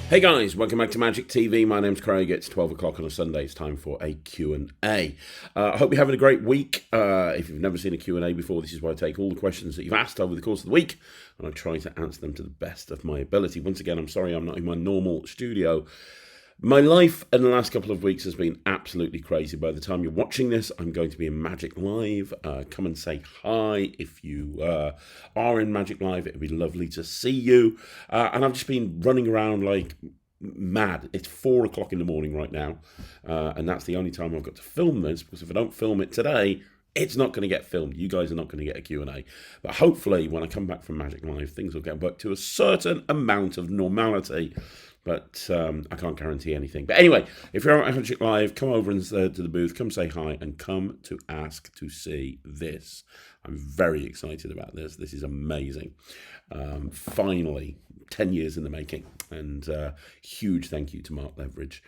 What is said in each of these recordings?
Hey guys, welcome back to Magic TV. My name's Craig. It's 12 o'clock on a Sunday. It's time for a Q&A. I hope you're having a great week. If you've never seen a Q&A before, this is where I take all the questions that you've asked over the course of the week and I try to answer them to the best of my ability. Once again, I'm sorry I'm not in my normal studio. My life in the last couple of weeks has been absolutely crazy. By the time you're watching this, I'm going to be in Magic Live. Come and say hi if you are in Magic Live. It would be lovely to see you. And I've just been running around like mad. It's 4 o'clock in the morning right now. And that's the only time I've got to film this, because if I don't film it today, it's not going to get filmed. You guys are not going to get a Q&A. But hopefully, when I come back from Magic Live, things will get back to a certain amount of normality. But I can't guarantee anything. But anyway, if you're at Magic Live, come over and to the booth, come say hi, and come to ask to see this. I'm very excited about this. This is amazing. Finally, 10 years in the making. And huge thank you to Mark Leverage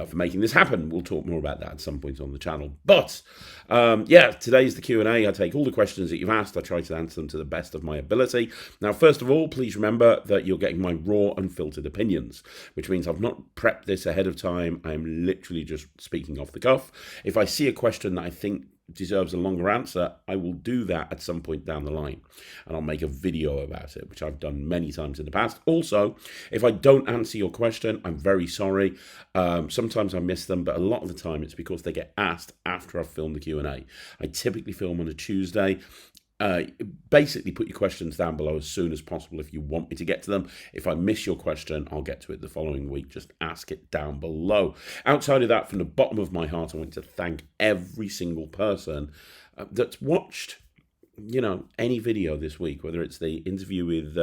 for making this happen. We'll talk more about that at some point on the channel. But yeah, today's the Q&A. I take all the questions that you've asked. I try to answer them to the best of my ability. Now, first of all, please remember that you're getting my raw, unfiltered opinions, which means I've not prepped this ahead of time. I'm literally just speaking off the cuff. If I see a question that I think deserves a longer answer, I will do that at some point down the line, and I'll make a video about it, which I've done many times in the past. Also, if I don't answer your question, I'm very sorry. Sometimes I miss them, but a lot of the time it's because they get asked after I've filmed the Q&A. I typically film on a Tuesday. Basically put your questions down below as soon as possible if you want me to get to them. If I miss your question, I'll get to it the following week. Just ask it down below. Outside of that, from the bottom of my heart, I want to thank every single person that's watched any video this week, whether it's the interview with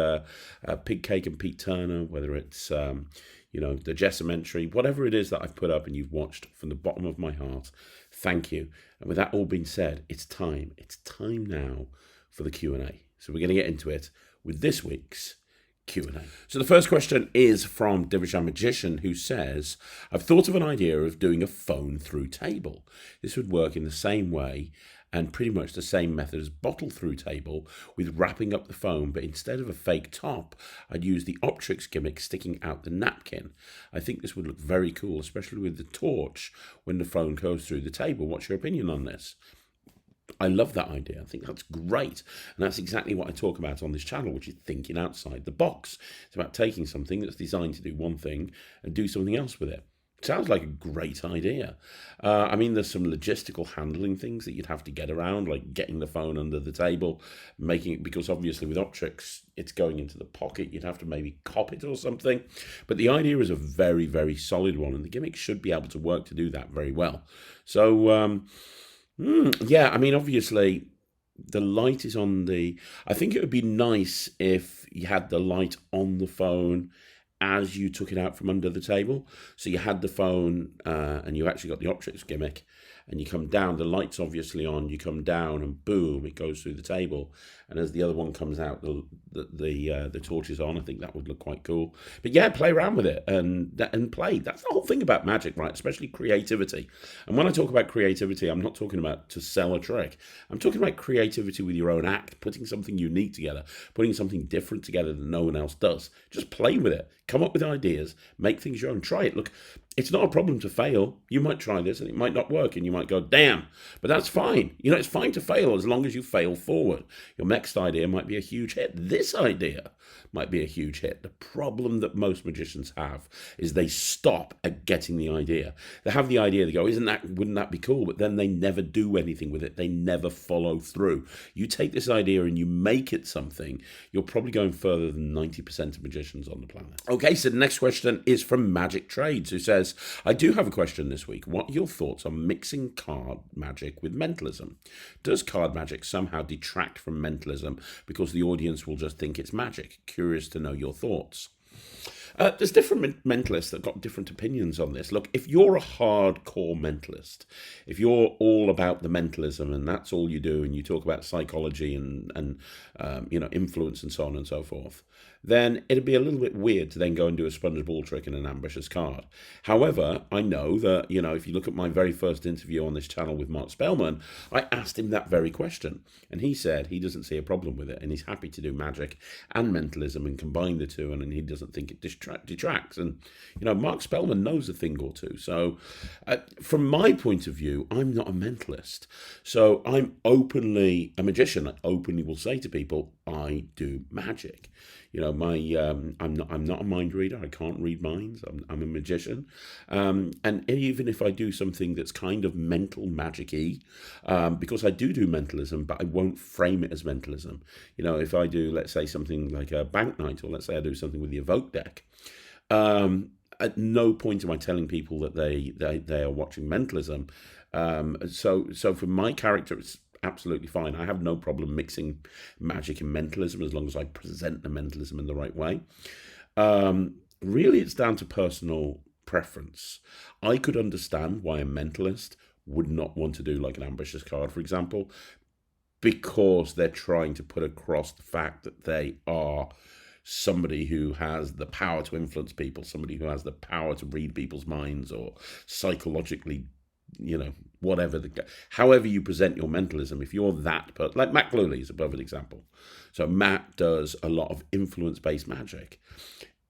Pig Cake and Pete Turner, whether it's the Jessammentary, whatever it is that I've put up and you've watched, from the bottom of my heart, thank you. And with that all being said, it's time now for the Q&A. So we're going to get into it with this week's Q&A. So the first question is from Division Magician, who says, I've thought of an idea of doing a phone through table. This would work in the same way and pretty much the same method as bottle through table, with wrapping up the phone, but instead of a fake top, I'd use the Optrix gimmick sticking out the napkin. I think this would look very cool, especially with the torch when the phone goes through the table. What's your opinion on this? I love that idea. I think that's great. And that's exactly what I talk about on this channel, which is thinking outside the box. It's about taking something that's designed to do one thing and do something else with it. Sounds like a great idea. I mean, there's some logistical handling things that you'd have to get around, like getting the phone under the table, making it, because obviously with Optrix, it's going into the pocket. You'd have to maybe cop it or something. But the idea is a very, very solid one, and the gimmick should be able to work to do that very well. So, yeah, I mean, obviously, the light is on the... I think it would be nice if you had the light on the phone as you took it out from under the table. So you had the phone and you actually got the Optrix gimmick, and you come down, the light's obviously on, you come down and boom, it goes through the table. And as the other one comes out, the torch is on. I think that would look quite cool. But yeah, play around with it and play. That's the whole thing about magic, right? Especially creativity. And when I talk about creativity, I'm not talking about to sell a trick. I'm talking about creativity with your own act, putting something unique together, putting something different together that no one else does. Just play with it. Come up with ideas, make things your own, try it. Look, it's not a problem to fail. You might try this and it might not work and you might go, damn, but that's fine. It's fine to fail as long as you fail forward. Your next idea might be a huge hit. This idea might be a huge hit. The problem that most magicians have is they stop at getting the idea. They have the idea, they go, wouldn't that be cool? But then they never do anything with it. They never follow through. You take this idea and you make it something, you're probably going further than 90% of magicians on the planet. Okay, so the next question is from Magic Trades, who says, I do have a question this week. What are your thoughts on mixing card magic with mentalism? Does card magic somehow detract from mentalism because the audience will just think it's magic? Curious to know your thoughts. There's different mentalists that got different opinions on this. Look, if you're a hardcore mentalist, if you're all about the mentalism and that's all you do, and you talk about psychology and influence and so on and so forth, then it'd be a little bit weird to then go and do a sponge ball trick and an ambitious card. However, I know that, if you look at my very first interview on this channel with Mark Spellman, I asked him that very question. And he said he doesn't see a problem with it, and he's happy to do magic and mentalism and combine the two, and he doesn't think it detracts. And, Mark Spellman knows a thing or two. So from my point of view, I'm not a mentalist. So I'm openly a magician. I openly will say to people, I do magic. I'm not a mind reader. I can't read minds. I'm a magician, and even if I do something that's kind of mental magic-y, because I do mentalism, but I won't frame it as mentalism. If I do, let's say, something like a bank night, or let's say I do something with the evoke deck, at no point am I telling people that they are watching mentalism. So for my character, it's absolutely fine. I have no problem mixing magic and mentalism as long as I present the mentalism in the right way. Really, it's down to personal preference. I could understand why a mentalist would not want to do like an ambitious card, for example, because they're trying to put across the fact that they are somebody who has the power to influence people, somebody who has the power to read people's minds, or psychologically, whatever, however you present your mentalism. If you're that person, like Matt Gluley is a perfect example. So Matt does a lot of influence-based magic.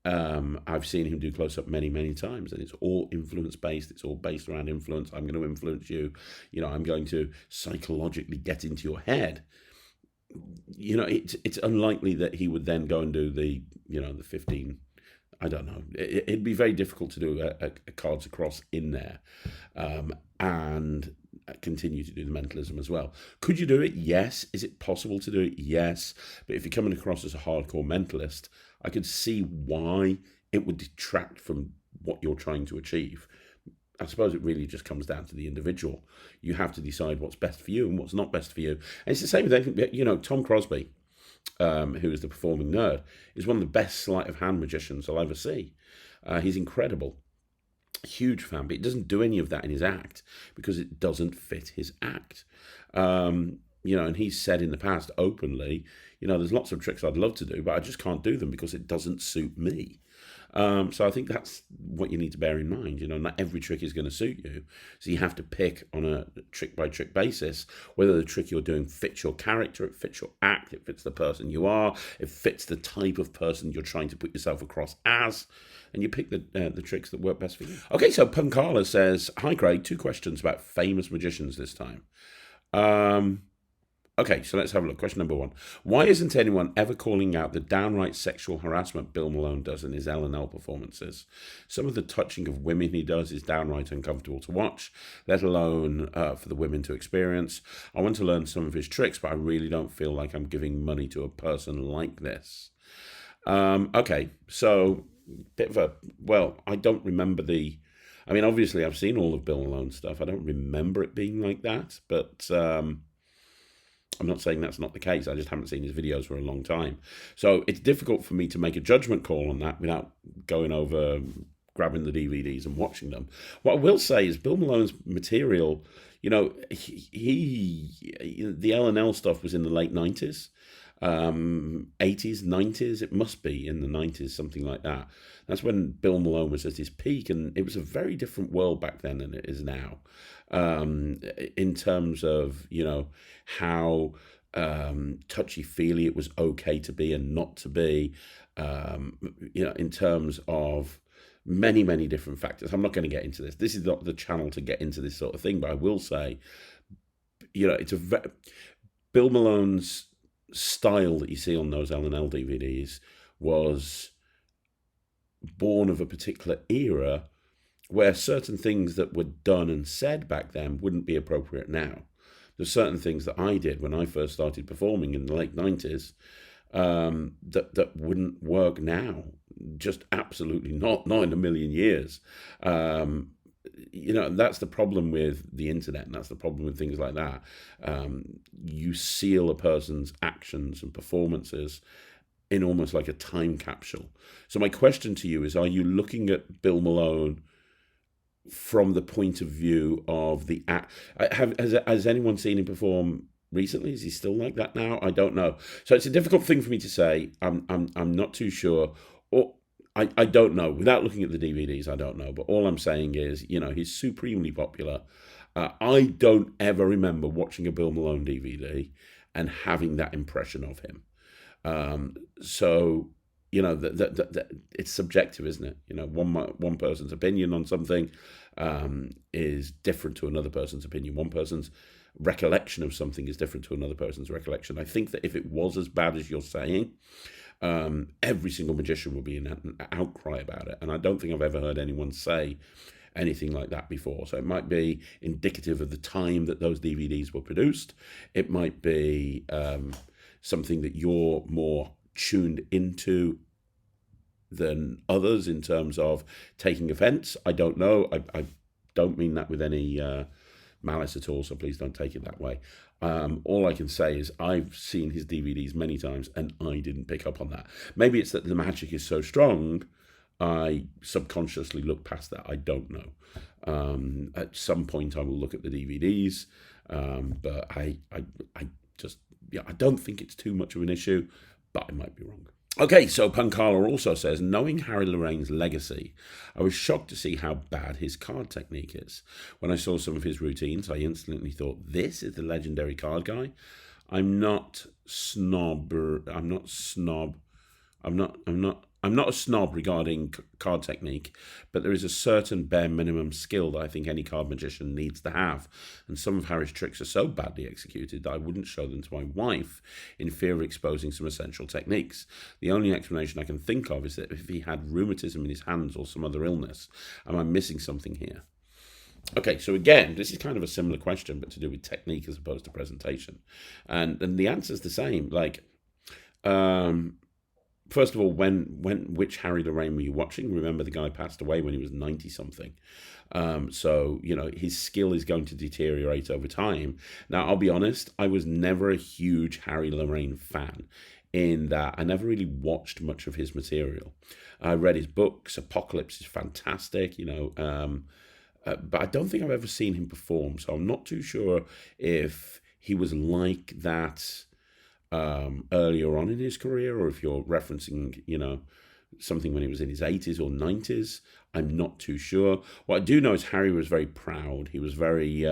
I've seen him do close-up many times, and it's all influence-based. It's all based around influence. I'm going to influence you. I'm going to psychologically get into your head. It's unlikely that he would then go and do the 15. I don't know. It'd be very difficult to do a cards across in there, and continue to do the mentalism as well. Could you do it? Yes. Is it possible to do it? Yes. But if you're coming across as a hardcore mentalist, I could see why it would detract from what you're trying to achieve. I suppose it really just comes down to the individual. You have to decide what's best for you and what's not best for you. And it's the same thing, Tom Crosby, who is the performing nerd, is one of the best sleight of hand magicians I'll ever see. He's incredible. Huge fan, but he doesn't do any of that in his act because it doesn't fit his act. And he's said in the past openly, there's lots of tricks I'd love to do, but I just can't do them because it doesn't suit me. So I think that's what you need to bear in mind. Not every trick is going to suit you. So you have to pick on a trick-by-trick basis whether the trick you're doing fits your character, it fits your act, it fits the person you are, it fits the type of person you're trying to put yourself across as, and you pick the tricks that work best for you. Okay, so Punkala says, hi Craig, 2 questions about famous magicians this time. Okay, so let's have a look. Question number 1. Why isn't anyone ever calling out the downright sexual harassment Bill Malone does in his L&L performances? Some of the touching of women he does is downright uncomfortable to watch, let alone for the women to experience. I want to learn some of his tricks, but I really don't feel like I'm giving money to a person like this. Okay, so I don't remember obviously I've seen all of Bill Malone's stuff. I don't remember it being like that, but I'm not saying that's not the case. I just haven't seen his videos for a long time. So it's difficult for me to make a judgment call on that without going over, grabbing the DVDs and watching them. What I will say is Bill Malone's material, the L&L stuff was in the late 90s. 80s, 90s, it must be in the 90s, something like that. That's when Bill Malone was at his peak, and it was a very different world back then than it is now, in terms of, how touchy-feely it was okay to be and not to be, in terms of many different factors. I'm not going to get into this. This is not the channel to get into this sort of thing, but I will say, Bill Malone's style that you see on those L&L DVDs was born of a particular era where certain things that were done and said back then wouldn't be appropriate now. There's certain things that I did when I first started performing in the late 90s that wouldn't work now. Just absolutely not in a million years. That's the problem with the internet, and that's the problem with things like that. You seal a person's actions and performances in almost like a time capsule. So my question to you is, are you looking at Bill Malone from the point of view of the act? Has anyone seen him perform recently? Is he still like that now? I don't know. So it's a difficult thing for me to say. I'm not too sure. Or I don't know. Without looking at the DVDs, I don't know. But all I'm saying is, he's supremely popular. I don't ever remember watching a Bill Malone DVD and having that impression of him. So it's subjective, isn't it? One person's opinion on something is different to another person's opinion. One person's recollection of something is different to another person's recollection. I think that if it was as bad as you're saying, every single magician would be in an outcry about it. And I don't think I've ever heard anyone say anything like that before. So it might be indicative of the time that those DVDs were produced. It might be something that you're more tuned into than others in terms of taking offense. I don't know. I don't mean that with any malice at all, so please don't take it that way. All I can say is I've seen his DVDs many times and I didn't pick up on that. Maybe it's that the magic is so strong I subconsciously look past that. I don't know. At some point I will look at the DVDs, but I don't think it's too much of an issue, but I might be wrong. Okay, so Pankala also says, knowing Harry Lorraine's legacy, I was shocked to see how bad his card technique is. When I saw some of his routines, I instantly thought, this is the legendary card guy. I'm not a snob regarding card technique, but there is a certain bare minimum skill that I think any card magician needs to have. And some of Harry's tricks are so badly executed that I wouldn't show them to my wife in fear of exposing some essential techniques. The only explanation I can think of is that if he had rheumatism in his hands or some other illness. Am I missing something here? Okay, so again, this is kind of a similar question, but to do with technique as opposed to presentation. And the answer is the same. First of all, which Harry Lorraine were you watching? Remember, the guy passed away when he was 90-something. So, his skill is going to deteriorate over time. Now, I'll be honest, I was never a huge Harry Lorraine fan in that I never really watched much of his material. I read his books. Apocalypse is fantastic, but I don't think I've ever seen him perform. So I'm not too sure if he was like that earlier on in his career, or if you're referencing, something when he was in his 80s or 90s. I'm not too sure. What I do know is Harry was very proud. He was very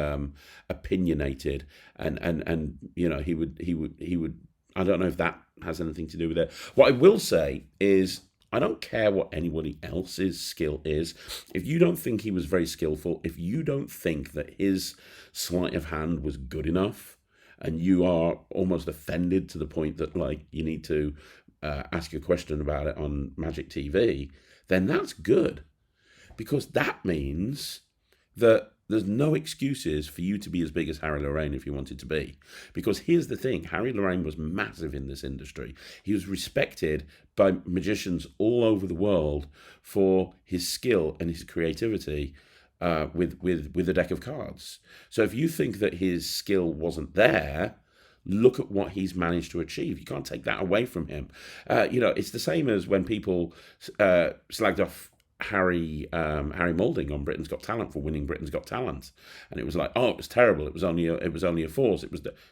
opinionated, and he would. I don't know if that has anything to do with it. What I will say is, I don't care what anybody else's skill is. If you don't think he was very skillful, if you don't think that his sleight of hand was good enough, and you are almost offended to the point that you need to ask a question about it on Magic TV, then that's good. Because that means that there's no excuses for you to be as big as Harry Lorraine if you wanted to be. Because here's the thing, Harry Lorraine was massive in this industry. He was respected by magicians all over the world for his skill and his creativity with a deck of cards. So if you think that his skill wasn't there, look at what he's managed to achieve. You can't take that away from him. It's the same as when people slagged off Harry Moulding on Britain's Got Talent for winning Britain's Got Talent, and it was like, oh, it was terrible. It was only a force.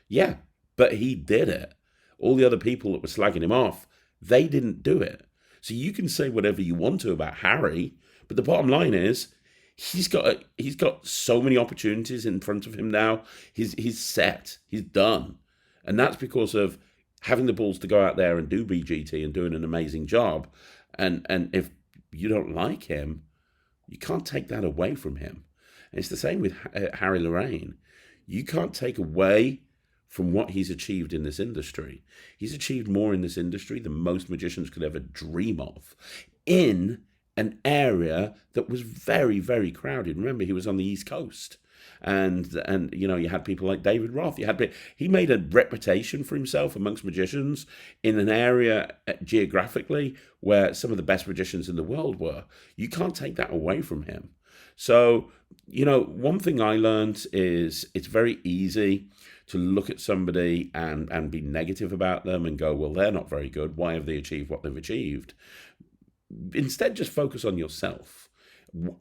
Yeah, but he did it. All the other people that were slagging him off, they didn't do it. So you can say whatever you want to about Harry, but the bottom line is, he's got so many opportunities in front of him now. He's set. He's done. And that's because of having the balls to go out there and do BGT and doing an amazing job. And if you don't like him, you can't take that away from him. And it's the same with Harry Lorraine. You can't take away from what he's achieved in this industry. He's achieved more in this industry than most magicians could ever dream of, in an area that was very, very crowded. Remember, he was on the East Coast. And you had people like David Roth. He made a reputation for himself amongst magicians in an area geographically where some of the best magicians in the world were. You can't take that away from him. So, one thing I learned is it's very easy to look at somebody and be negative about them and go, well, they're not very good. Why have they achieved what they've achieved? Instead, just focus on yourself.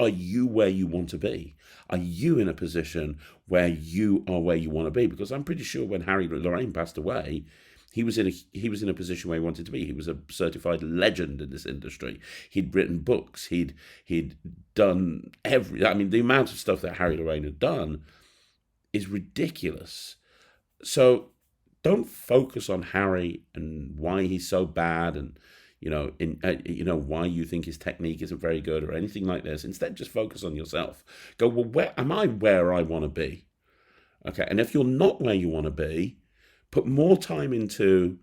Are you where you want to be? Are you in a position where you are where you want to be? Because I'm pretty sure when Harry Lorraine passed away, he was in a position where he wanted to be. He was a certified legend in this industry. He'd written books. He'd done the amount of stuff that Harry Lorraine had done is ridiculous. So don't focus on Harry and why he's so bad and why you think his technique isn't very good or anything like this. Instead, just focus on yourself. Go, well, where am I where I want to be? Okay, and if you're not where you want to be, put more time into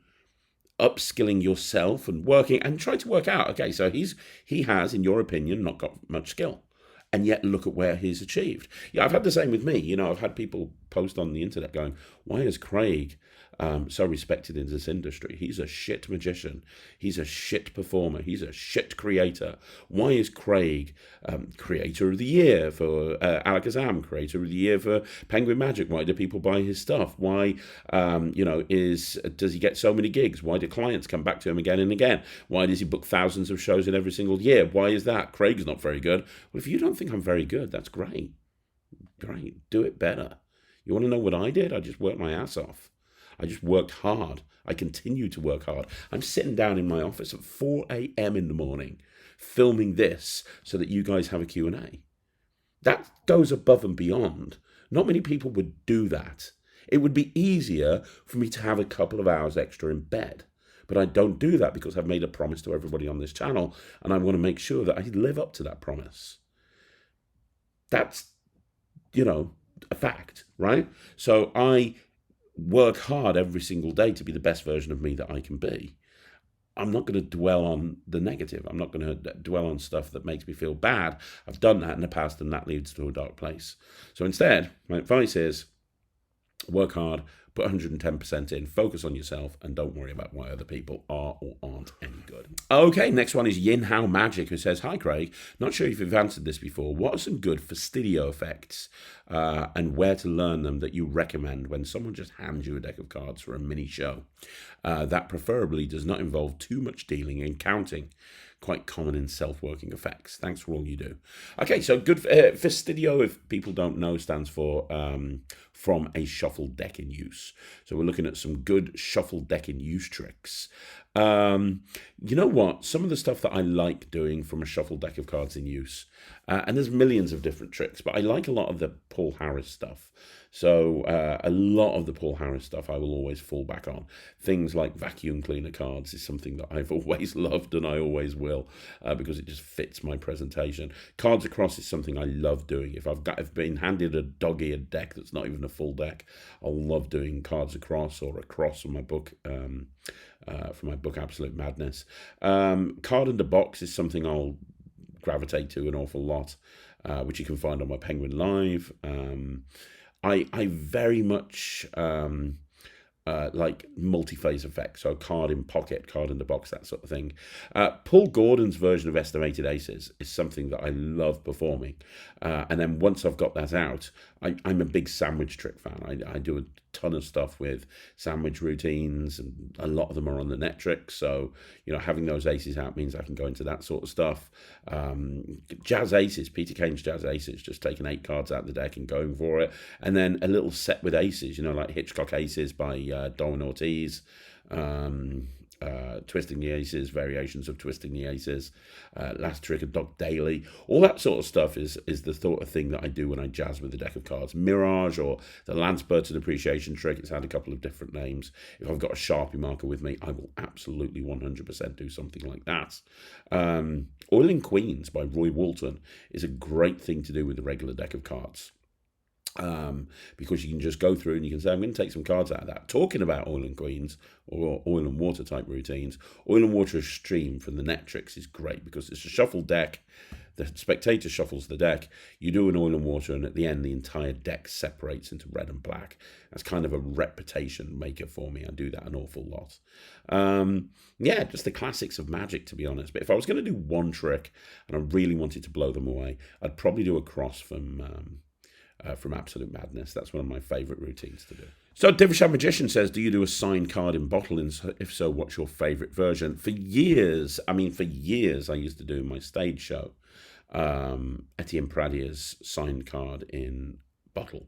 upskilling yourself and working and try to work out. Okay, so he has, in your opinion, not got much skill, and yet look at where he's achieved. Yeah, I've had the same with me. I've had people post on the internet going, "Why is Craig so respected in this industry? He's a shit magician. He's a shit performer. He's a shit creator. Why is Craig creator of the year for Alakazam, creator of the year for Penguin Magic? Why do people buy his stuff? Why, does he get so many gigs? Why do clients come back to him again and again? Why does he book thousands of shows in every single year? Why is that? Craig's not very good." Well, if you don't think I'm very good, that's great. Great. Do it better. You want to know what I did? I just worked my ass off. I just worked hard. I continue to work hard. I'm sitting down in my office at 4 a.m. in the morning filming this so that you guys have a Q&A. That goes above and beyond. Not many people would do that. It would be easier for me to have a couple of hours extra in bed. But I don't do that because I've made a promise to everybody on this channel, and I want to make sure that I live up to that promise. That's, a fact, right? So I work hard every single day to be the best version of me that I can be. I'm not going to dwell on the negative. I'm not going to dwell on stuff that makes me feel bad. I've done that in the past, and that leads to a dark place. So instead, my advice is work hard, put 110% in, focus on yourself, and don't worry about why other people are or aren't any good. Okay, next one is Yin Hao Magic, who says, "Hi Craig, not sure if you've answered this before. What are some good Fasdiu effects and where to learn them that you recommend when someone just hands you a deck of cards for a mini show? That preferably does not involve too much dealing and counting. Quite common in self-working effects. Thanks for all you do." Okay, so good. Fasdiu, if people don't know, stands for from a shuffled deck in use. So we're looking at some good shuffled deck in use tricks. You know what? Some of the stuff that I like doing from a shuffled deck of cards in use, and there's millions of different tricks, but I like a lot of the Paul Harris stuff. So a lot of the Paul Harris stuff I will always fall back on. Things like vacuum cleaner cards is something that I've always loved and I always will because it just fits my presentation. Cards across is something I love doing. If I've been handed a dog-eared deck that's not even a full deck, I'll love doing cards across or across from my book. For my book Absolute Madness. Card in the box is something I'll gravitate to an awful lot, which you can find on my Penguin Live. I very much like multi-phase effects, so card in pocket, card in the box, that sort of thing. Paul Gordon's version of Estimated Aces is something that I love performing. And then once I've got that out, I'm a big sandwich trick fan. I do a ton of stuff with sandwich routines, and a lot of them are on the Netrix. So, having those aces out means I can go into that sort of stuff. Jazz Aces, Peter Kane's Jazz Aces, just taking 8 cards out of the deck and going for it. And then a little set with aces, like Hitchcock Aces by Darwin Ortiz, Twisting the Aces, variations of Twisting the Aces, Last Trick of Doc Daly, all that sort of stuff is the sort of thing that I do when I jazz with a deck of cards. Mirage, or the Lance Burton Appreciation Trick, it's had a couple of different names. If I've got a Sharpie marker with me, I will absolutely 100% do something like that. Oiling Queens by Roy Walton is a great thing to do with a regular deck of cards. Because you can just go through and you can say, I'm going to take some cards out of that. Talking about Oil and Queens or Oil and Water type routines, Oil and Water Extreme from the Netrix is great because it's a shuffled deck. The spectator shuffles the deck. You do an Oil and Water, and at the end, the entire deck separates into red and black. That's kind of a reputation maker for me. I do that an awful lot. Yeah, just the classics of Magic, to be honest. But if I was going to do one trick and I really wanted to blow them away, I'd probably do a cross from Absolute Madness. That's one of my favourite routines to do. So Divishan Magician says, do you do a signed card in bottle? And if so, what's your favourite version? For years, I used to do my stage show, Etienne Pradier's signed card in bottle,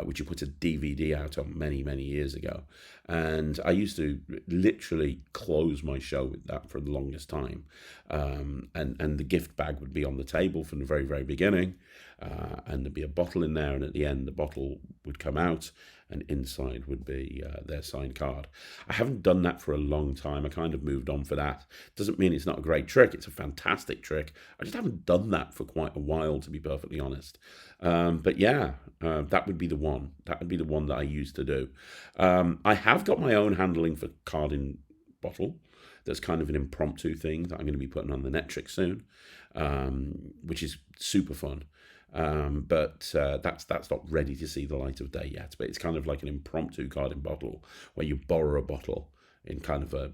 which you put a DVD out on many, many years ago. And I used to literally close my show with that for the longest time. And the gift bag would be on the table from the very, very beginning. And there'd be a bottle in there. And at the end, the bottle would come out. and inside would be their signed card. I haven't done that for a long time. I kind of moved on for that. Doesn't mean it's not a great trick. It's a fantastic trick. I just haven't done that for quite a while, to be perfectly honest. But yeah, that would be the one. That would be the one that I used to do. I have got my own handling for card in bottle. That's kind of an impromptu thing that I'm going to be putting on the Netrix soon, which is super fun. But that's not ready to see the light of day yet. But it's kind of like an impromptu card in bottle where you borrow a bottle in kind of a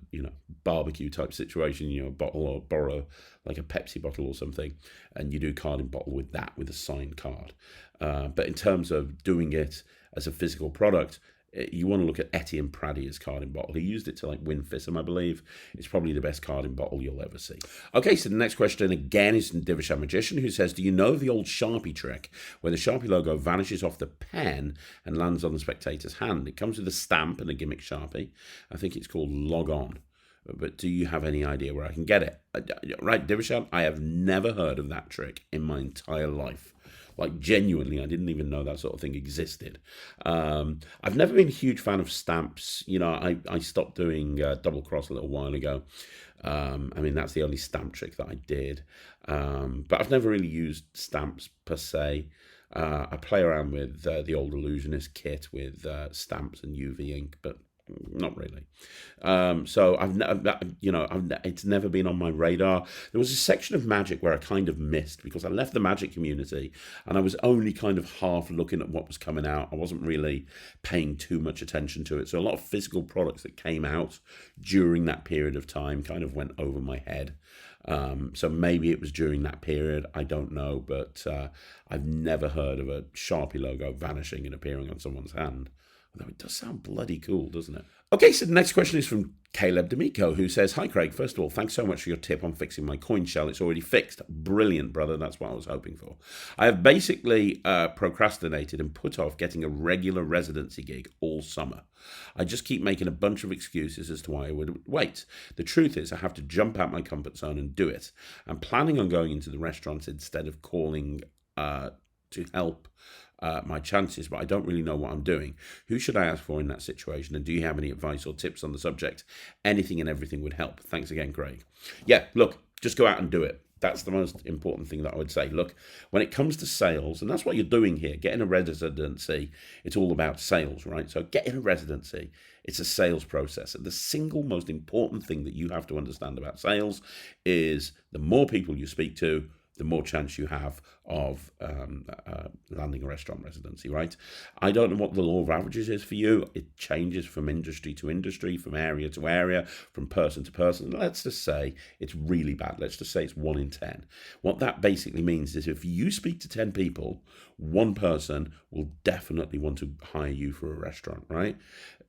barbecue type situation, a bottle, or borrow like a Pepsi bottle or something, and you do card in bottle with that, with a signed card. But in terms of doing it as a physical product, you want to look at Etienne Pradier's card in bottle. He used it to win FISM, I believe. It's probably the best card in bottle you'll ever see. Okay, so the next question again is from Divishan Magician, who says, do you know the old Sharpie trick where the Sharpie logo vanishes off the pen and lands on the spectator's hand? It comes with a stamp and a gimmick Sharpie. I think it's called Log On. But do you have any idea where I can get it? Right, Divishan, I have never heard of that trick in my entire life. Genuinely, I didn't even know that sort of thing existed. I've never been a huge fan of stamps. I stopped doing double cross a little while ago. That's the only stamp trick that I did. But I've never really used stamps per se. I play around with the old Illusionist kit with stamps and UV ink, but not really. So it's never been on my radar. There was a section of Magic where I kind of missed because I left the Magic community and I was only kind of half looking at what was coming out. I wasn't really paying too much attention to it. So a lot of physical products that came out during that period of time kind of went over my head. So maybe it was during that period. I don't know, but I've never heard of a Sharpie logo vanishing and appearing on someone's hand. Although it does sound bloody cool, doesn't it? Okay, so the next question is from Caleb D'Amico, who says, hi, Craig. First of all, thanks so much for your tip on fixing my coin shell. It's already fixed. Brilliant, brother. That's what I was hoping for. I have basically procrastinated and put off getting a regular residency gig all summer. I just keep making a bunch of excuses as to why I would wait. The truth is I have to jump out my comfort zone and do it. I'm planning on going into the restaurants instead of calling to help my chances, but I don't really know what I'm doing. Who should I ask for in that situation? And do you have any advice or tips on the subject? Anything and everything would help. Thanks again, Craig. Yeah, look, just go out and do it. That's the most important thing that I would say. Look, when it comes to sales, and that's what you're doing here, getting a residency, it's all about sales, right? So getting a residency, it's a sales process. And the single most important thing that you have to understand about sales is the more people you speak to, the more chance you have of landing a restaurant residency, right? I don't know what the law of averages is for you. It changes from industry to industry, from area to area, from person to person. Let's just say it's really bad. Let's just say it's 1 in 10. What that basically means is if you speak to 10 people, one person will definitely want to hire you for a restaurant, right?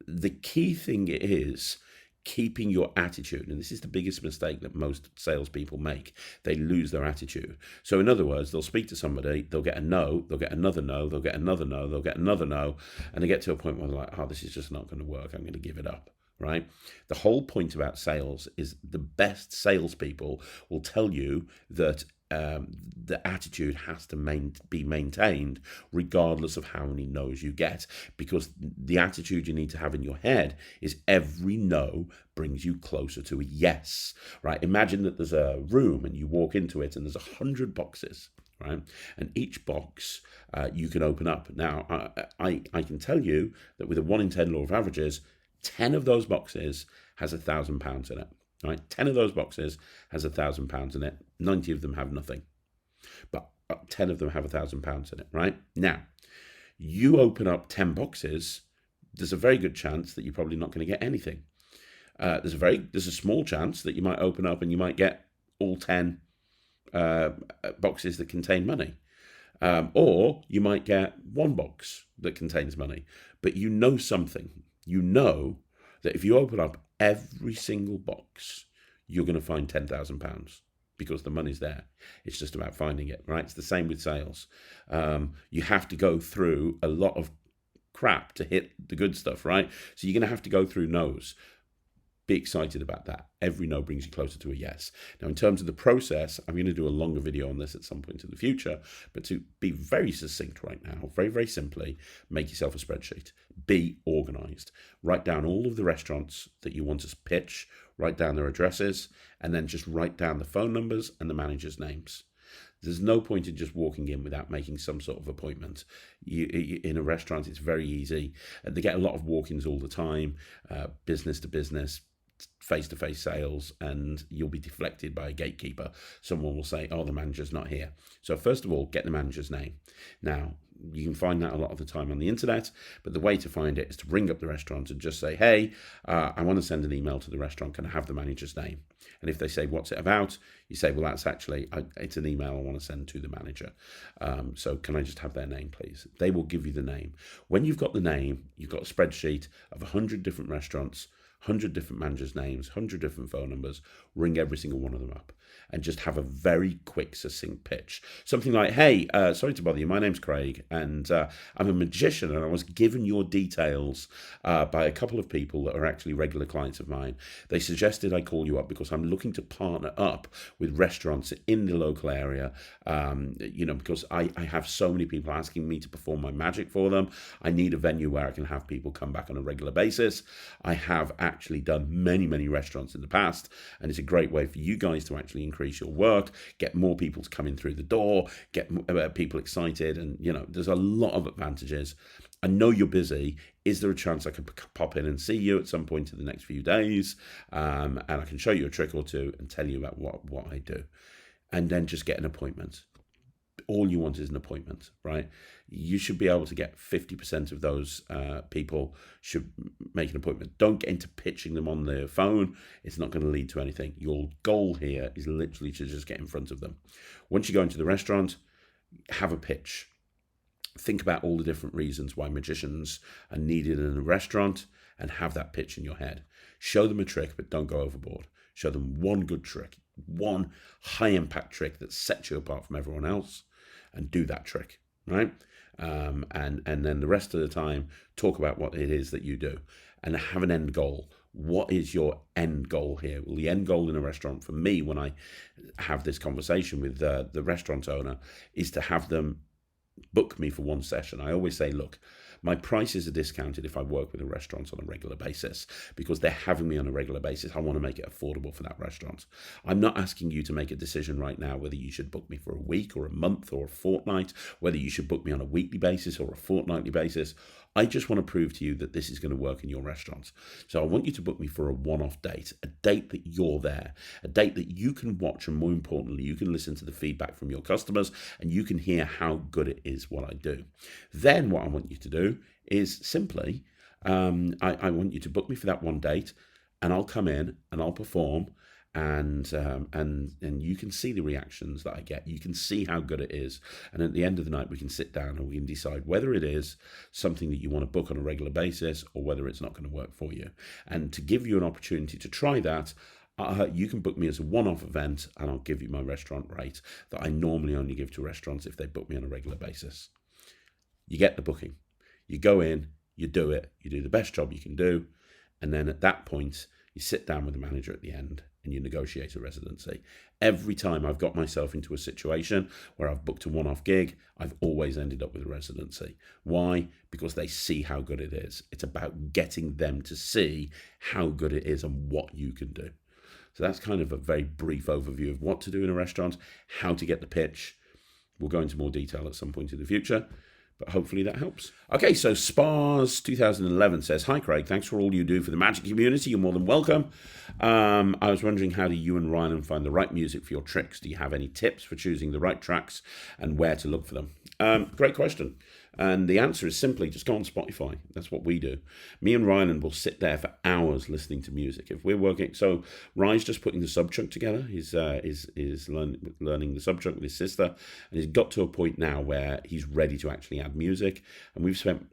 The key thing is keeping your attitude, and this is the biggest mistake that most salespeople make. They lose their attitude. So in other words, they'll speak to somebody, they'll get a no, they'll get another no, they'll get another no, they'll get another no, and they get to a point where they're like, oh, this is just not going to work, I'm going to give it up, right? The whole point about sales is the best salespeople will tell you that the attitude has to be maintained regardless of how many no's you get, because the attitude you need to have in your head is every no brings you closer to a yes, right? Imagine that there's a room and you walk into it and there's 100 boxes, right? And each box you can open up. Now, I can tell you that with a 1 in 10 law of averages, 10 of those boxes has £1,000 in it. Right, 10 of those boxes has £1,000 in it. 90 of them have nothing, but 10 of them have £1,000 in it. Right now, you open up 10 boxes. There's a very good chance that you're probably not going to get anything. There's a small chance that you might open up and you might get all 10 boxes that contain money, or you might get one box that contains money. But you know something. You know that if you open up every single box, you're going to find £10,000 because the money's there. It's just about finding it, right? It's the same with sales. You have to go through a lot of crap to hit the good stuff, right? So you're going to have to go through no's. Be excited about that. Every no brings you closer to a yes. Now, in terms of the process, I'm going to do a longer video on this at some point in the future, but to be very succinct right now, very, very simply, make yourself a spreadsheet. Be organized. Write down all of the restaurants that you want to pitch, write down their addresses, and then just write down the phone numbers and the managers' names. There's no point in just walking in without making some sort of appointment. In a restaurant, it's very easy. They get a lot of walk-ins all the time, business to business, face-to-face sales, and you'll be deflected by a gatekeeper. Someone will say, oh, the manager's not here. So first of all, get the manager's name. Now, you can find that a lot of the time on the internet, but the way to find it is to ring up the restaurant and just say, hey, I want to send an email to the restaurant. Can I have the manager's name? And if they say, what's it about? You say, well, that's actually, it's an email I want to send to the manager. So can I just have their name, please? They will give you the name. When you've got the name, you've got a spreadsheet of 100 different restaurants, 100 different managers' names, 100 different phone numbers. Ring every single one of them up and just have a very quick, succinct pitch. Something like, hey, sorry to bother you, my name's Craig, and I'm a magician, and I was given your details by a couple of people that are actually regular clients of mine. They suggested I call you up because I'm looking to partner up with restaurants in the local area, because I have so many people asking me to perform my magic for them. I need a venue where I can have people come back on a regular basis. I have actually done many, many restaurants in the past, and it's a great way for you guys to actually increase your work, get more people to come in through the door, get people excited, and there's a lot of advantages. I know you're busy. Is there a chance I could pop in and see you at some point in the next few days, and I can show you a trick or two and tell you about what I do, and then just get an appointment. All you want is an appointment, right? You should be able to get 50% of those people should make an appointment. Don't get into pitching them on the phone. It's not going to lead to anything. Your goal here is literally to just get in front of them. Once you go into the restaurant, have a pitch. Think about all the different reasons why magicians are needed in a restaurant and have that pitch in your head. Show them a trick, but don't go overboard. Show them one good trick, one high-impact trick that sets you apart from everyone else, and do that trick, right? And then the rest of the time, talk about what it is that you do and have an end goal. What is your end goal here? Well, the end goal in a restaurant for me, when I have this conversation with the restaurant owner, is to have them book me for one session. I always say, look, my prices are discounted if I work with a restaurant on a regular basis because they're having me on a regular basis. I want to make it affordable for that restaurant. I'm not asking you to make a decision right now whether you should book me for a week or a month or a fortnight, whether you should book me on a weekly basis or a fortnightly basis. I just want to prove to you that this is going to work in your restaurant. So I want you to book me for a one-off date, a date that you're there, a date that you can watch, and more importantly, you can listen to the feedback from your customers and you can hear how good it is what I do. Then what I want you to do is simply, I want you to book me for that one date, and I'll come in and I'll perform, and you can see the reactions that I get. You can see how good it is, and at the end of the night we can sit down and we can decide whether it is something that you want to book on a regular basis or whether it's not going to work for you. And to give you an opportunity to try that, you can book me as a one-off event, and I'll give you my restaurant rate that I normally only give to restaurants if they book me on a regular basis. You get the booking, you go in, you do it, you do the best job you can do, and then at that point you sit down with the manager at the end and you negotiate a residency. Every time I've got myself into a situation where I've booked a one-off gig, I've always ended up with a residency. Why? Because they see how good it is. It's about getting them to see how good it is and what you can do. So that's kind of a very brief overview of what to do in a restaurant, how to get the pitch. We'll go into more detail at some point in the future, but hopefully that helps. Okay, so Spars 2011 says, hi Craig, thanks for all you do for the magic community. You're more than welcome. I was wondering, how do you and Ryan find the right music for your tricks? Do you have any tips for choosing the right tracks and where to look for them? Great question. And the answer is simply just go on Spotify. That's what we do. Me and Ryan will sit there for hours listening to music. If we're working, so Ryan's just putting the subchunk together. He's learning the subchunk with his sister, and he's got to a point now where he's ready to actually add music. And we've spent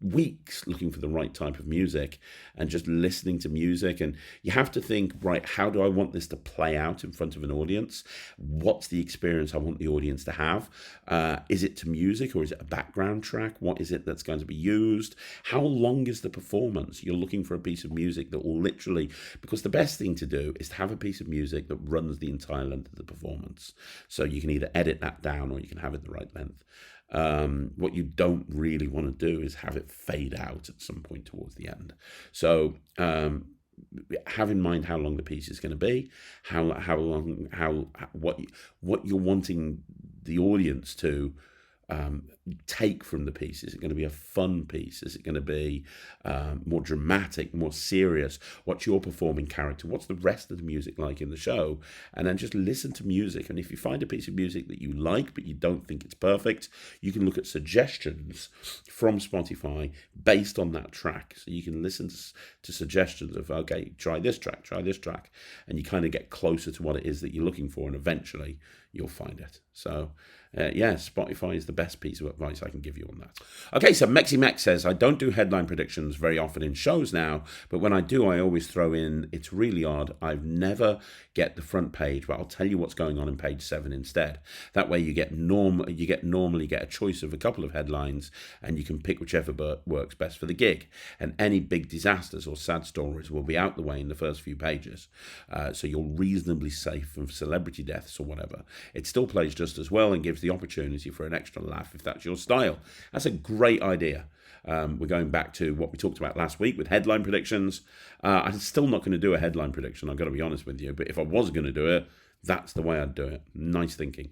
weeks looking for the right type of music and just listening to music. And you have to think, right, how do I want this to play out in front of an audience? What's the experience I want the audience to have? Is it to music or is it a background track? What is it that's going to be used? How long is the performance? You're looking for a piece of music that will literally, because the best thing to do is to have a piece of music that runs the entire length of the performance. So you can either edit that down or you can have it the right length. What you don't really want to do is have it fade out at some point towards the end. So have in mind how long the piece is going to be, what you're wanting the audience to take from the piece. Is it going to be a fun piece? Is it going to be more dramatic, more serious? What's your performing character? What's the rest of the music like in the show? And then just listen to music. And if you find a piece of music that you like but you don't think it's perfect, you can look at suggestions from Spotify based on that track. So you can listen to suggestions of, okay, try this track, and you kind of get closer to what it is that you're looking for, and eventually you'll find it. So Spotify is the best piece of advice I can give you on that. Okay, so Mexi says, I don't do headline predictions very often in shows now, but when I do, I always throw in, it's really odd, I've never get the front page, but I'll tell you what's going on in page 7 instead. That way you normally get a choice of a couple of headlines, and you can pick whichever works best for the gig. And any big disasters or sad stories will be out the way in the first few pages. So you're reasonably safe from celebrity deaths or whatever. It still plays just as well and gives the opportunity for an extra laugh if that's your style. That's a great idea. We're going back to what we talked about last week with headline predictions. I'm still not going to do a headline prediction, I've got to be honest with you, but if I was going to do it, that's the way I'd do it. Nice thinking.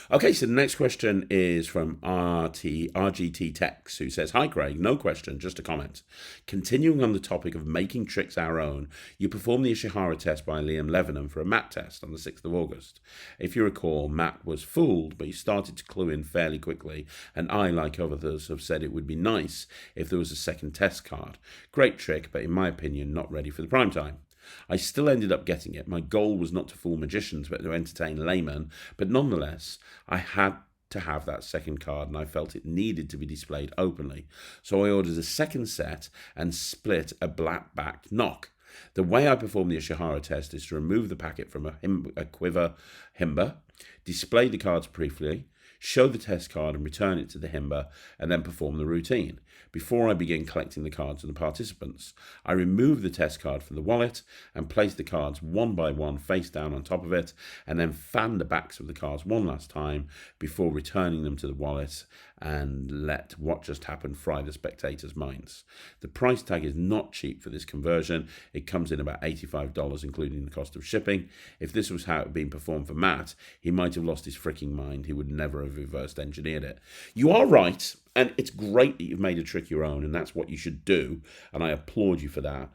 Okay, so the next question is from RGT Tex, who says, Hi Craig, no question, just a comment. Continuing on the topic of making tricks our own, you performed the Ishihara test by Liam Levenham for a Matt test on the 6th of August. If you recall, Matt was fooled, but he started to clue in fairly quickly, and I, like others, have said it would be nice if there was a second test card. Great trick, but in my opinion, not ready for the prime time. I still ended up getting it. My goal was not to fool magicians, but to entertain laymen. But nonetheless, I had to have that second card, and I felt it needed to be displayed openly. So I ordered a second set and split a black-backed knock. The way I perform the Ishihara test is to remove the packet from a quiver himba, display the cards briefly, show the test card and return it to the himba, and then perform the routine. Before I begin collecting the cards of the participants, I remove the test card from the wallet and place the cards one by one face down on top of it, and then fan the backs of the cards one last time before returning them to the wallet, and let what just happened fry the spectators' minds. The price tag is not cheap for this conversion. It comes in about $85, including the cost of shipping. If this was how it had been performed for Matt, he might have lost his freaking mind. He would never have reversed engineered it. You are right, and it's great that you've made a trick your own, and that's what you should do, and I applaud you for that.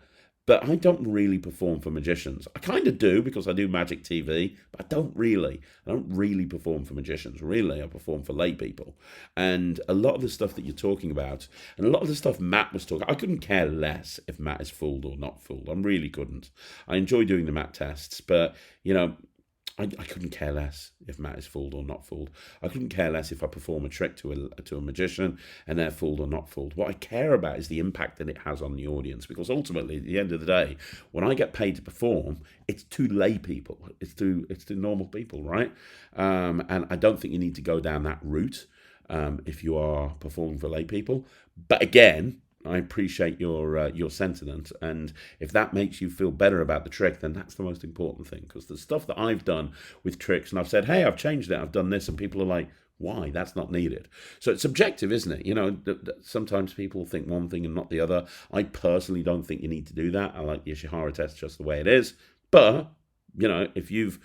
But I don't really perform for magicians. I kind of do because I do magic TV, but I don't really. I don't really perform for magicians. Really, I perform for lay people. And a lot of the stuff that you're talking about, and a lot of the stuff Matt was talking, I couldn't care less if Matt is fooled or not fooled. I really couldn't. I enjoy doing the Matt tests, but, I couldn't care less if Matt is fooled or not fooled. I couldn't care less if I perform a trick to a magician and they're fooled or not fooled. What I care about is the impact that it has on the audience, because ultimately, at the end of the day, when I get paid to perform, it's to lay people. It's to normal people, right? And I don't think you need to go down that route if you are performing for lay people. But again, I appreciate your sentiment, and if that makes you feel better about the trick, then that's the most important thing, because the stuff that I've done with tricks, and I've said, hey, I've changed it, I've done this, and people are like, why? That's not needed. So it's subjective, isn't it? Sometimes people think one thing and not the other. I personally don't think you need to do that. I like the Ishihara test just the way it is, but, if you've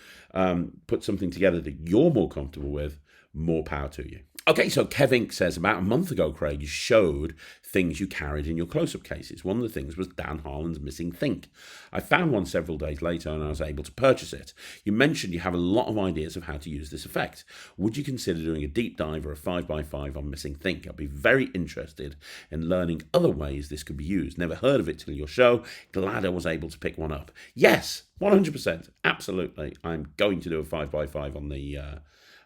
put something together that you're more comfortable with, more power to you. Okay, so Kevink says, about a month ago, Craig, you showed things you carried in your close-up cases. One of the things was Dan Harlan's Missing Think. I found one several days later and I was able to purchase it. You mentioned you have a lot of ideas of how to use this effect. Would you consider doing a deep dive or a 5x5 on Missing Think? I'd be very interested in learning other ways this could be used. Never heard of it till your show. Glad I was able to pick one up. Yes, 100%. Absolutely. I'm going to do a 5x5 on the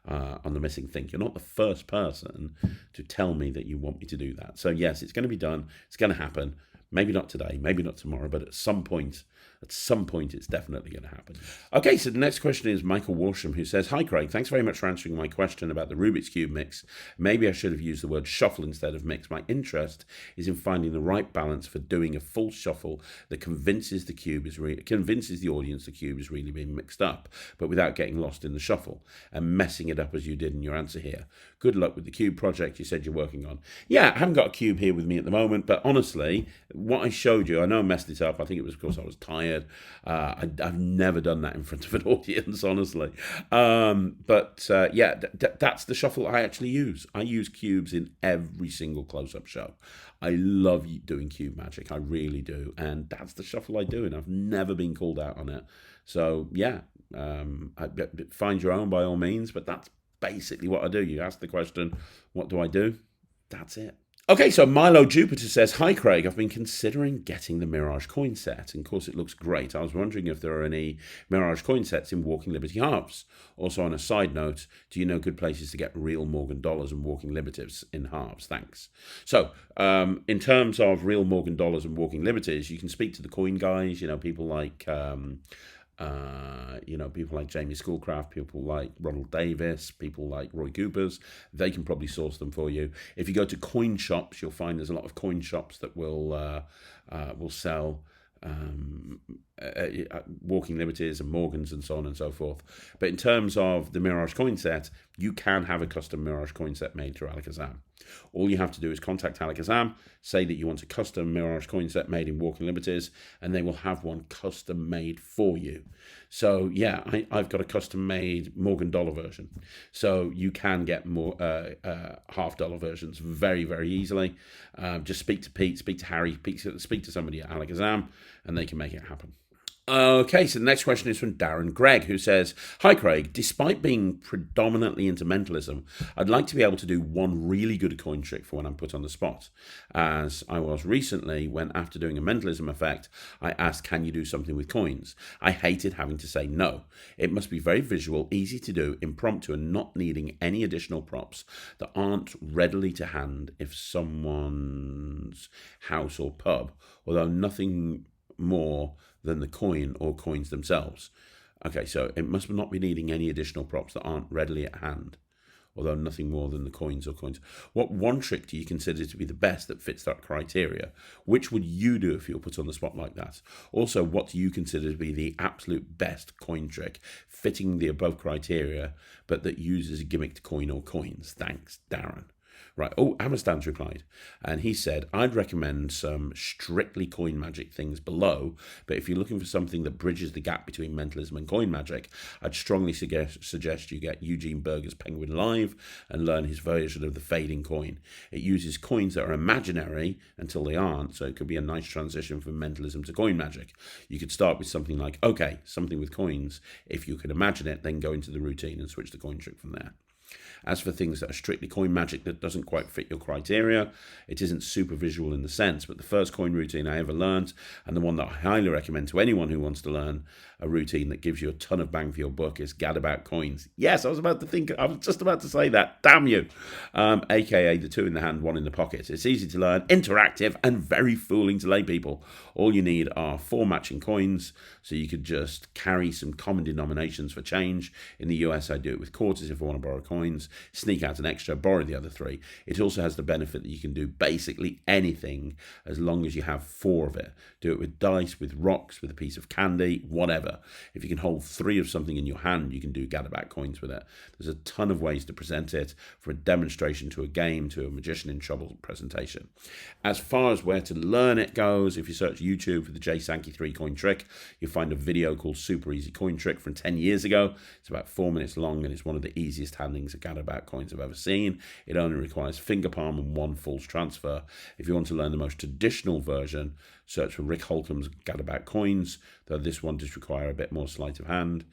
on the missing thing. You're not the first person to tell me that you want me to do that. So yes, it's going to be done. It's going to happen. Maybe not today, maybe not tomorrow, but at some point, it's definitely going to happen. Okay, so the next question is Michael Walsham, who says, "Hi, Craig. Thanks very much for answering my question about the Rubik's Cube mix. Maybe I should have used the word shuffle instead of mix. My interest is in finding the right balance for doing a full shuffle that convinces the audience the cube is really being mixed up, but without getting lost in the shuffle and messing it up as you did in your answer here. Good luck with the cube project you said you're working on." Yeah, I haven't got a cube here with me at the moment, but honestly, what I showed you, I know I messed it up. I think it was because I was tired. I've never done that in front of an audience, honestly. That's the shuffle I actually use. I use cubes in every single close-up show. I love doing cube magic. I really do. And that's the shuffle I do, and I've never been called out on it. So, yeah, find your own by all means, but that's basically what I do. You ask the question, what do I do? That's it. Okay, so Milo Jupiter says, "Hi Craig, I've been considering getting the Mirage coin set, and of course it looks great. I was wondering if there are any Mirage coin sets in Walking Liberty halves. Also, on a side note, do you know good places to get real Morgan dollars and Walking Liberties in halves? Thanks." So, in terms of real Morgan dollars and Walking Liberties, you can speak to the coin guys, people like... people like Jamie Schoolcraft, people like Ronald Davis, people like Roy Coopers. They can probably source them for you. If you go to coin shops, you'll find there's a lot of coin shops that will sell Walking Liberties and Morgans and so on and so forth. But in terms of the Mirage coin set, you can have a custom Mirage coin set made through Alakazam. All you have to do is contact Alakazam, say that you want a custom Mirage coin set made in Walking Liberties, and they will have one custom made for you. So yeah, I've got a custom made Morgan dollar version. So you can get more half dollar versions very, very easily. Just speak to Pete, speak to Harry, speak to somebody at Alakazam, and they can make it happen. Okay, so the next question is from Darren Gregg, who says, "Hi Craig, despite being predominantly into mentalism, I'd like to be able to do one really good coin trick for when I'm put on the spot. As I was recently, when after doing a mentalism effect, I asked, can you do something with coins? I hated having to say no. It must be very visual, easy to do, impromptu, and not needing any additional props that aren't readily to hand if someone's house or pub, although nothing more than the coin or coins themselves." Okay, so it must not be needing any additional props that aren't readily at hand, although nothing more than the coins or coins. What one trick do you consider to be the best that fits that criteria? Which would you do if you were put on the spot like that? Also, what do you consider to be the absolute best coin trick fitting the above criteria, but that uses a gimmicked coin or coins? Thanks, Darren. Right. Oh, Amastan's replied. And he said, "I'd recommend some strictly coin magic things below, but if you're looking for something that bridges the gap between mentalism and coin magic, I'd strongly suggest you get Eugene Berger's Penguin Live and learn his version of the fading coin. It uses coins that are imaginary until they aren't, so it could be a nice transition from mentalism to coin magic. You could start with something like, okay, something with coins. If you can imagine it, then go into the routine and switch the coin trick from there. As for things that are strictly coin magic that doesn't quite fit your criteria, it isn't super visual in the sense, but the first coin routine I ever learned, and the one that I highly recommend to anyone who wants to learn a routine that gives you a ton of bang for your buck, is Gadabout Coins." Yes, I was just about to say that. Damn you. AKA the two in the hand, one in the pocket. It's easy to learn, interactive, and very fooling to lay people. All you need are 4 matching coins, so you could just carry some common denominations for change. In the US, I do it with quarters if I want to borrow coins, sneak out an extra, borrow the other 3. It also has the benefit that you can do basically anything as long as you have 4 of it. Do it with dice, with rocks, with a piece of candy, whatever. If you can hold 3 of something in your hand, you can do Gadabout Coins with it. There's a ton of ways to present it, from a demonstration to a game to a Magician in Trouble presentation. As far as where to learn it goes, if you search YouTube for the J Sankey 3 coin trick, you'll find a video called Super Easy Coin Trick from 10 years ago. It's about 4 minutes long, and it's one of the easiest handlings of Gadabout Coins I've ever seen. It only requires finger palm and 1 false transfer. If you want to learn the most traditional version, search for Rick Holcomb's Gadabout Coins, though this one does require a bit more sleight of hand.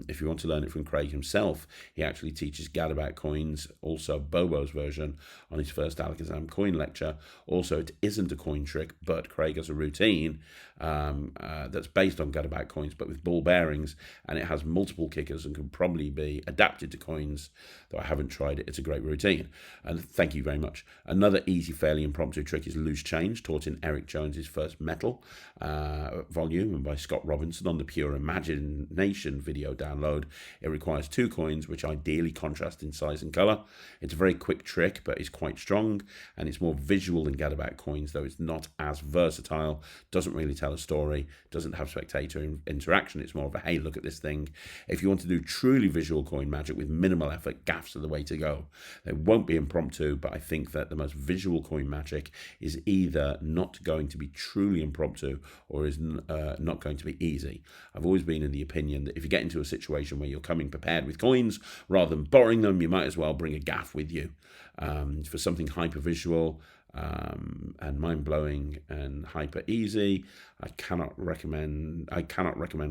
If you want to learn it from Craig himself, he actually teaches Gadabout Coins, also Bobo's version, on his first Alakazam coin lecture. Also, it isn't a coin trick, but Craig has a routine that's based on Gadabout Coins, but with ball bearings, and it has multiple kickers and can probably be adapted to coins, though I haven't tried it. It's a great routine, and thank you very much. Another easy, fairly impromptu trick is Loose Change, taught in Eric Jones's first Metal volume and by Scott Robinson on the Pure Imagination video download. It requires 2 coins, which ideally contrast in size and colour. It's a very quick trick, but it's quite strong, and it's more visual than Gadabout Coins, though it's not as versatile, doesn't really tell a story, doesn't have spectator interaction. It's more of a, hey, look at this thing. If you want to do truly visual coin magic with minimal effort, gaffs are the way to go. They won't be impromptu, but I think that the most visual coin magic is either not going to be truly impromptu or is not going to be easy. I've always been in the opinion that if you get into a situation where you're coming prepared with coins rather than borrowing them, you might as well bring a gaff with you. For something hyper visual and mind-blowing and hyper easy, I cannot recommend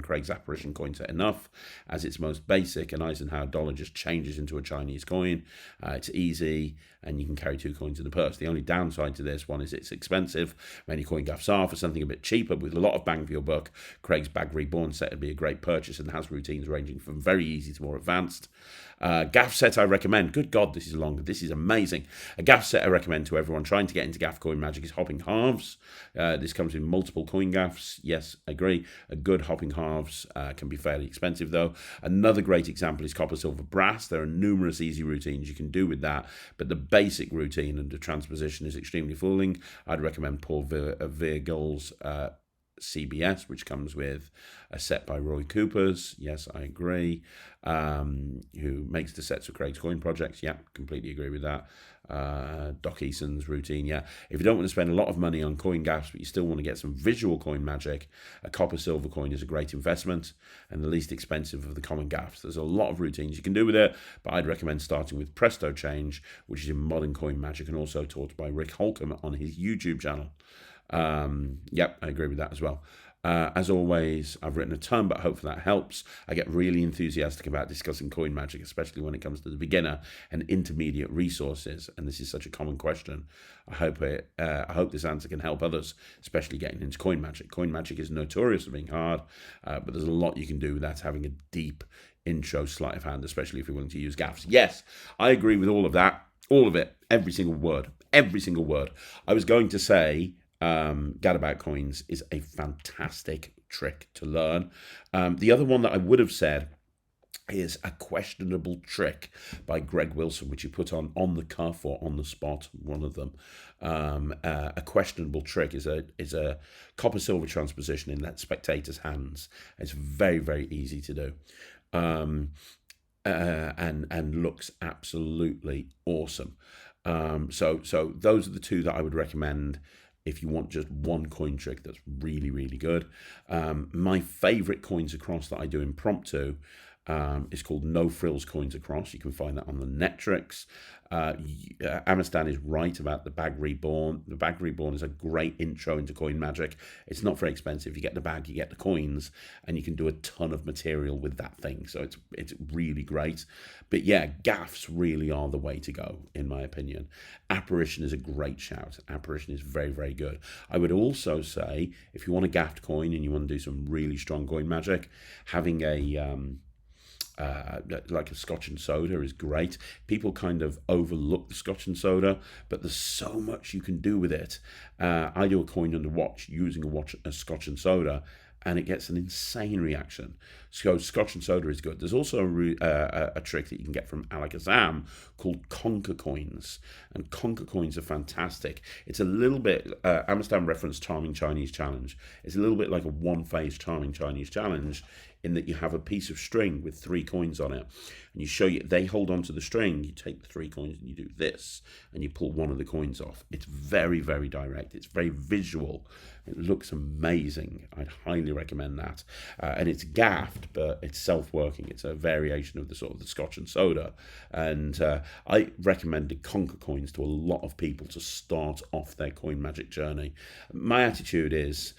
Craig's Apparition coin set enough, as it's most basic. An Eisenhower dollar just changes into a Chinese coin. It's easy, and you can carry 2 coins in the purse. The only downside to this one is it's expensive. Many coin gaffs are. For something a bit cheaper with a lot of bang for your buck, Craig's Bag Reborn set would be a great purchase and has routines ranging from very easy to more advanced. Gaff set I recommend. Good God, this is long. This is amazing. A gaff set I recommend to everyone trying to get into gaff coin magic is Hopping Halves. This comes with multiple coin gaffs. Yes, I agree. A good Hopping Halves can be fairly expensive, though. Another great example is Copper, Silver, Brass. There are numerous easy routines you can do with that, but the basic routine under transposition is extremely fooling. I'd recommend Paul Virgil's CBS, which comes with a set by Roy Coopers. Yes, I agree. Who makes the sets for Craig's Coin Projects. Yeah, completely agree with that. Doc Eason's routine. Yeah, if you don't want to spend a lot of money on coin gaffs, but you still want to get some visual coin magic, a copper silver coin is a great investment and the least expensive of the common gaffs. There's a lot of routines you can do with it, but I'd recommend starting with Presto Change, which is in modern coin magic and also taught by Rick Holcomb on his YouTube channel. Yep, I agree with that as well. As always, I've written a ton, but hopefully that helps. I get really enthusiastic about discussing coin magic, especially when it comes to the beginner and intermediate resources, and this is such a common question. I hope this answer can help others, especially getting into coin magic. Coin magic is notorious for being hard, but there's a lot you can do without having a deep intro sleight of hand, especially if you're willing to use gaffs. Yes, I agree with all of that, all of it, every single word. I was going to say Gadabout Coins is a fantastic trick to learn. The other one that I would have said is a questionable trick by Greg Wilson, which he put on the cuff or on the spot, one of them. A questionable trick is a copper silver transposition in that spectator's hands. It's very, very easy to do. And looks absolutely awesome. So those are the 2 that I would recommend if you want just one coin trick that's really, really good. My favourite coins across that I do impromptu is called No Frills Coins Across. You can find that on the Netrix. Amistan is right about the Bag Reborn. The Bag Reborn is a great intro into coin magic. It's not very expensive. You get the bag, you get the coins, and you can do a ton of material with that thing. So it's really great. But yeah, gaffs really are the way to go, in my opinion. Apparition is a great shout. Apparition is very, very good. I would also say, if you want a gaffed coin and you want to do some really strong coin magic, having like a Scotch and soda is great. People kind of overlook the Scotch and soda, but there's so much you can do with it. I do a coin under watch using a Scotch and soda, and it gets an insane reaction. So Scotch and soda is good. There's also a trick that you can get from Alakazam called Conker coins, and Conker coins are fantastic. It's a little bit, Amistan referenced Charming Chinese Challenge. It's a little bit like a one-phase Charming Chinese Challenge in that you have a piece of string with 3 coins on it, and you show you they hold onto the string. You take the 3 coins and you do this, and you pull one of the coins off. It's very, very direct. It's very visual. It looks amazing. I'd highly recommend that. And it's gaffed, but it's self-working. It's a variation of the sort of the Scotch and soda. And I recommend the Conker coins to a lot of people to start off their coin magic journey. My attitude is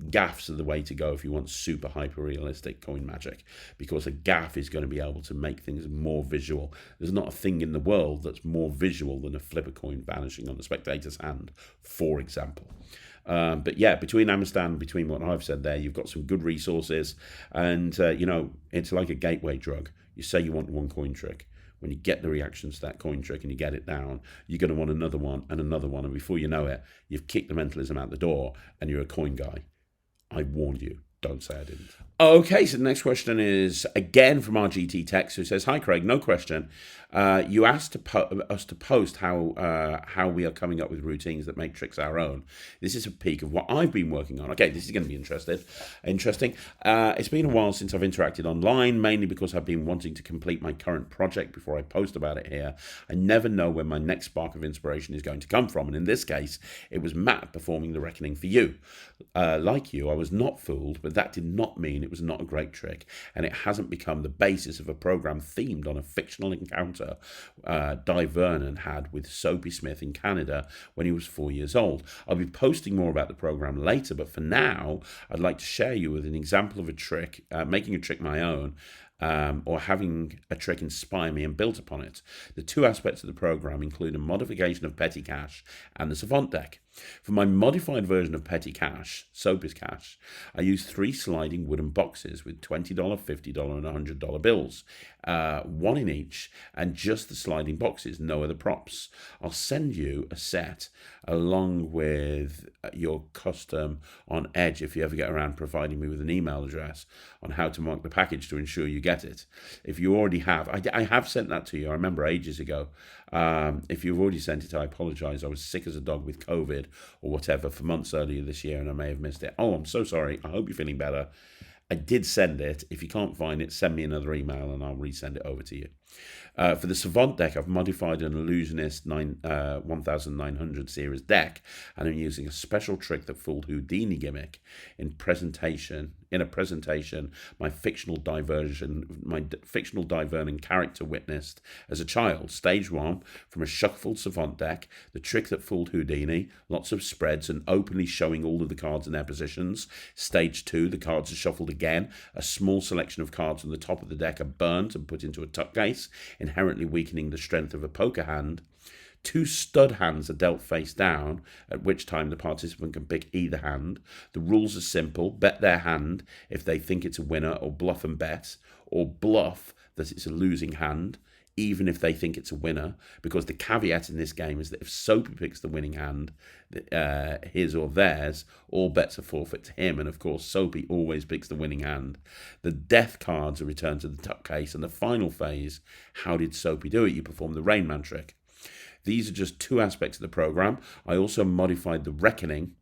gaffs are the way to go if you want super hyper realistic coin magic, because a gaff is going to be able to make things more visual. There's not a thing in the world that's more visual than a flipper coin vanishing on the spectator's hand, for example. But yeah, between Amistad, between what I've said there, you've got some good resources, and it's like a gateway drug. You say you want one coin trick. When you get the reactions to that coin trick and you get it down, you're going to want another one, and before you know it, you've kicked the mentalism out the door and you're a coin guy. I warned you. Don't say I didn't. Okay, so the next question is again from our GT Text, who says, "Hi Craig, no question. You asked us to post how we are coming up with routines that make tricks our own. This is a peek of what I've been working on." Okay, this is going to be interesting. It's been a while since I've interacted online, mainly because I've been wanting to complete my current project before I post about it here. I never know where my next spark of inspiration is going to come from, and in this case, it was Matt performing the Reckoning for you. Like you, I was not fooled, but that did not mean it was not a great trick, and it hasn't become the basis of a program themed on a fictional encounter Di Vernon had with Soapy Smith in Canada when he was 4 years old. I'll be posting more about the program later, but for now, I'd like to share you with an example of a trick, making a trick my own, or having a trick inspire me and built upon it. The 2 aspects of the program include a modification of Petty Cash and the Savant deck. For my modified version of Petty Cash, Soapy's Cash, I use 3 sliding wooden boxes with $20, $50, and $100 bills, 1 in each, and just the sliding boxes, no other props. I'll send you a set along with your custom on Edge if you ever get around providing me with an email address on how to mark the package to ensure you get it. If you already have, I have sent that to you, I remember ages ago. If you've already sent it, I apologise. I was sick as a dog with COVID or whatever for months earlier this year, and I may have missed it. Oh, I'm so sorry. I hope you're feeling better. I did send it. If you can't find it, send me another email and I'll resend it over to you. For the Savant deck, I've modified an Illusionist 1900 series deck, and I'm using a special trick that fooled Houdini gimmick in a presentation, my fictional diversion character witnessed as a child. Stage 1, from a shuffled Savant deck, the trick that fooled Houdini, lots of spreads and openly showing all of the cards in their positions. Stage 2, the cards are shuffled again. A small selection of cards on the top of the deck are burnt and put into a tuck case, inherently weakening the strength of a poker hand. 2 stud hands are dealt face down, at which time the participant can pick either hand. The rules are simple: bet their hand if they think it's a winner, or bluff and bet, or bluff that it's a losing hand, even if they think it's a winner, because the caveat in this game is that if Soapy picks the winning hand, his or theirs, all bets are forfeit to him, and of course Soapy always picks the winning hand. The death cards are returned to the tuck case, and the final phase, how did Soapy do it? You perform the Rain Man trick. These are just 2 aspects of the program. I also modified the Reckoning,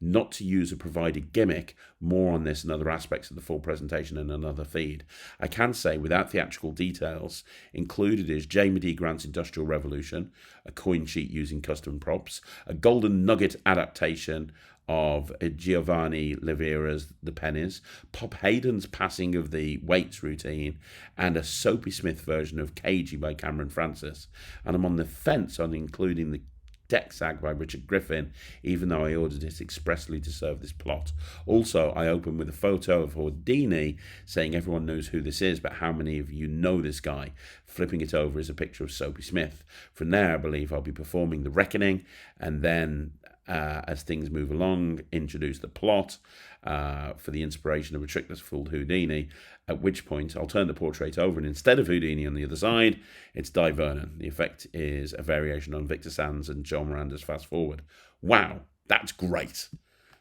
not to use a provided gimmick. More on this and other aspects of the full presentation in another feed. I can say, without theatrical details, included is Jamie D. Grant's Industrial Revolution, a coin sheet using custom props, a Golden Nugget adaptation of Giovanni Livera's The Pennies, Pop Hayden's passing of the weights routine, and a Soapy Smith version of Cagey by Cameron Francis. And I'm on the fence on including the deck sag by Richard Griffin, even though I ordered it expressly to serve this plot. Also, I open with a photo of Houdini, saying everyone knows who this is, but how many of you know this guy? Flipping it over is a picture of Soapy Smith. From there, I believe I'll be performing the Reckoning, and then as things move along, introduce the plot for the inspiration of a trick that's fooled Houdini, at which point I'll turn the portrait over, and instead of Houdini on the other side, it's Di Vernon. The effect is a variation on Victor Sands and Joe Miranda's Fast Forward. Wow, that's great.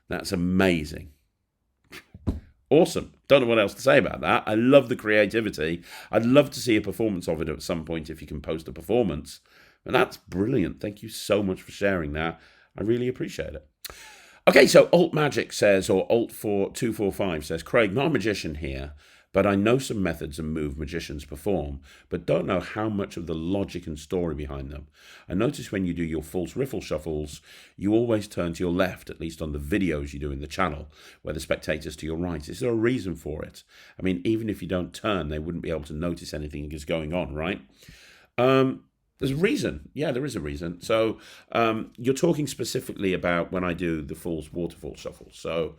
That's amazing. Awesome. Don't know what else to say about that. I love the creativity. I'd love to see a performance of it at some point if you can post a performance. And that's brilliant. Thank you so much for sharing that. I really appreciate it. Okay, so Alt Magic says, or Alt 245 says, Craig, not a magician here, But I know some methods and move magicians perform, but don't know how much of the logic and story behind them. I notice when you do your false riffle shuffles, you always turn to your left, at least on the videos you do in the channel, where the spectators to your right. Is there a reason for it? I mean, even if you don't turn, they wouldn't be able to notice anything is going on, right? There's a reason. Yeah, there is a reason. So you're talking specifically about when I do the false waterfall shuffle. So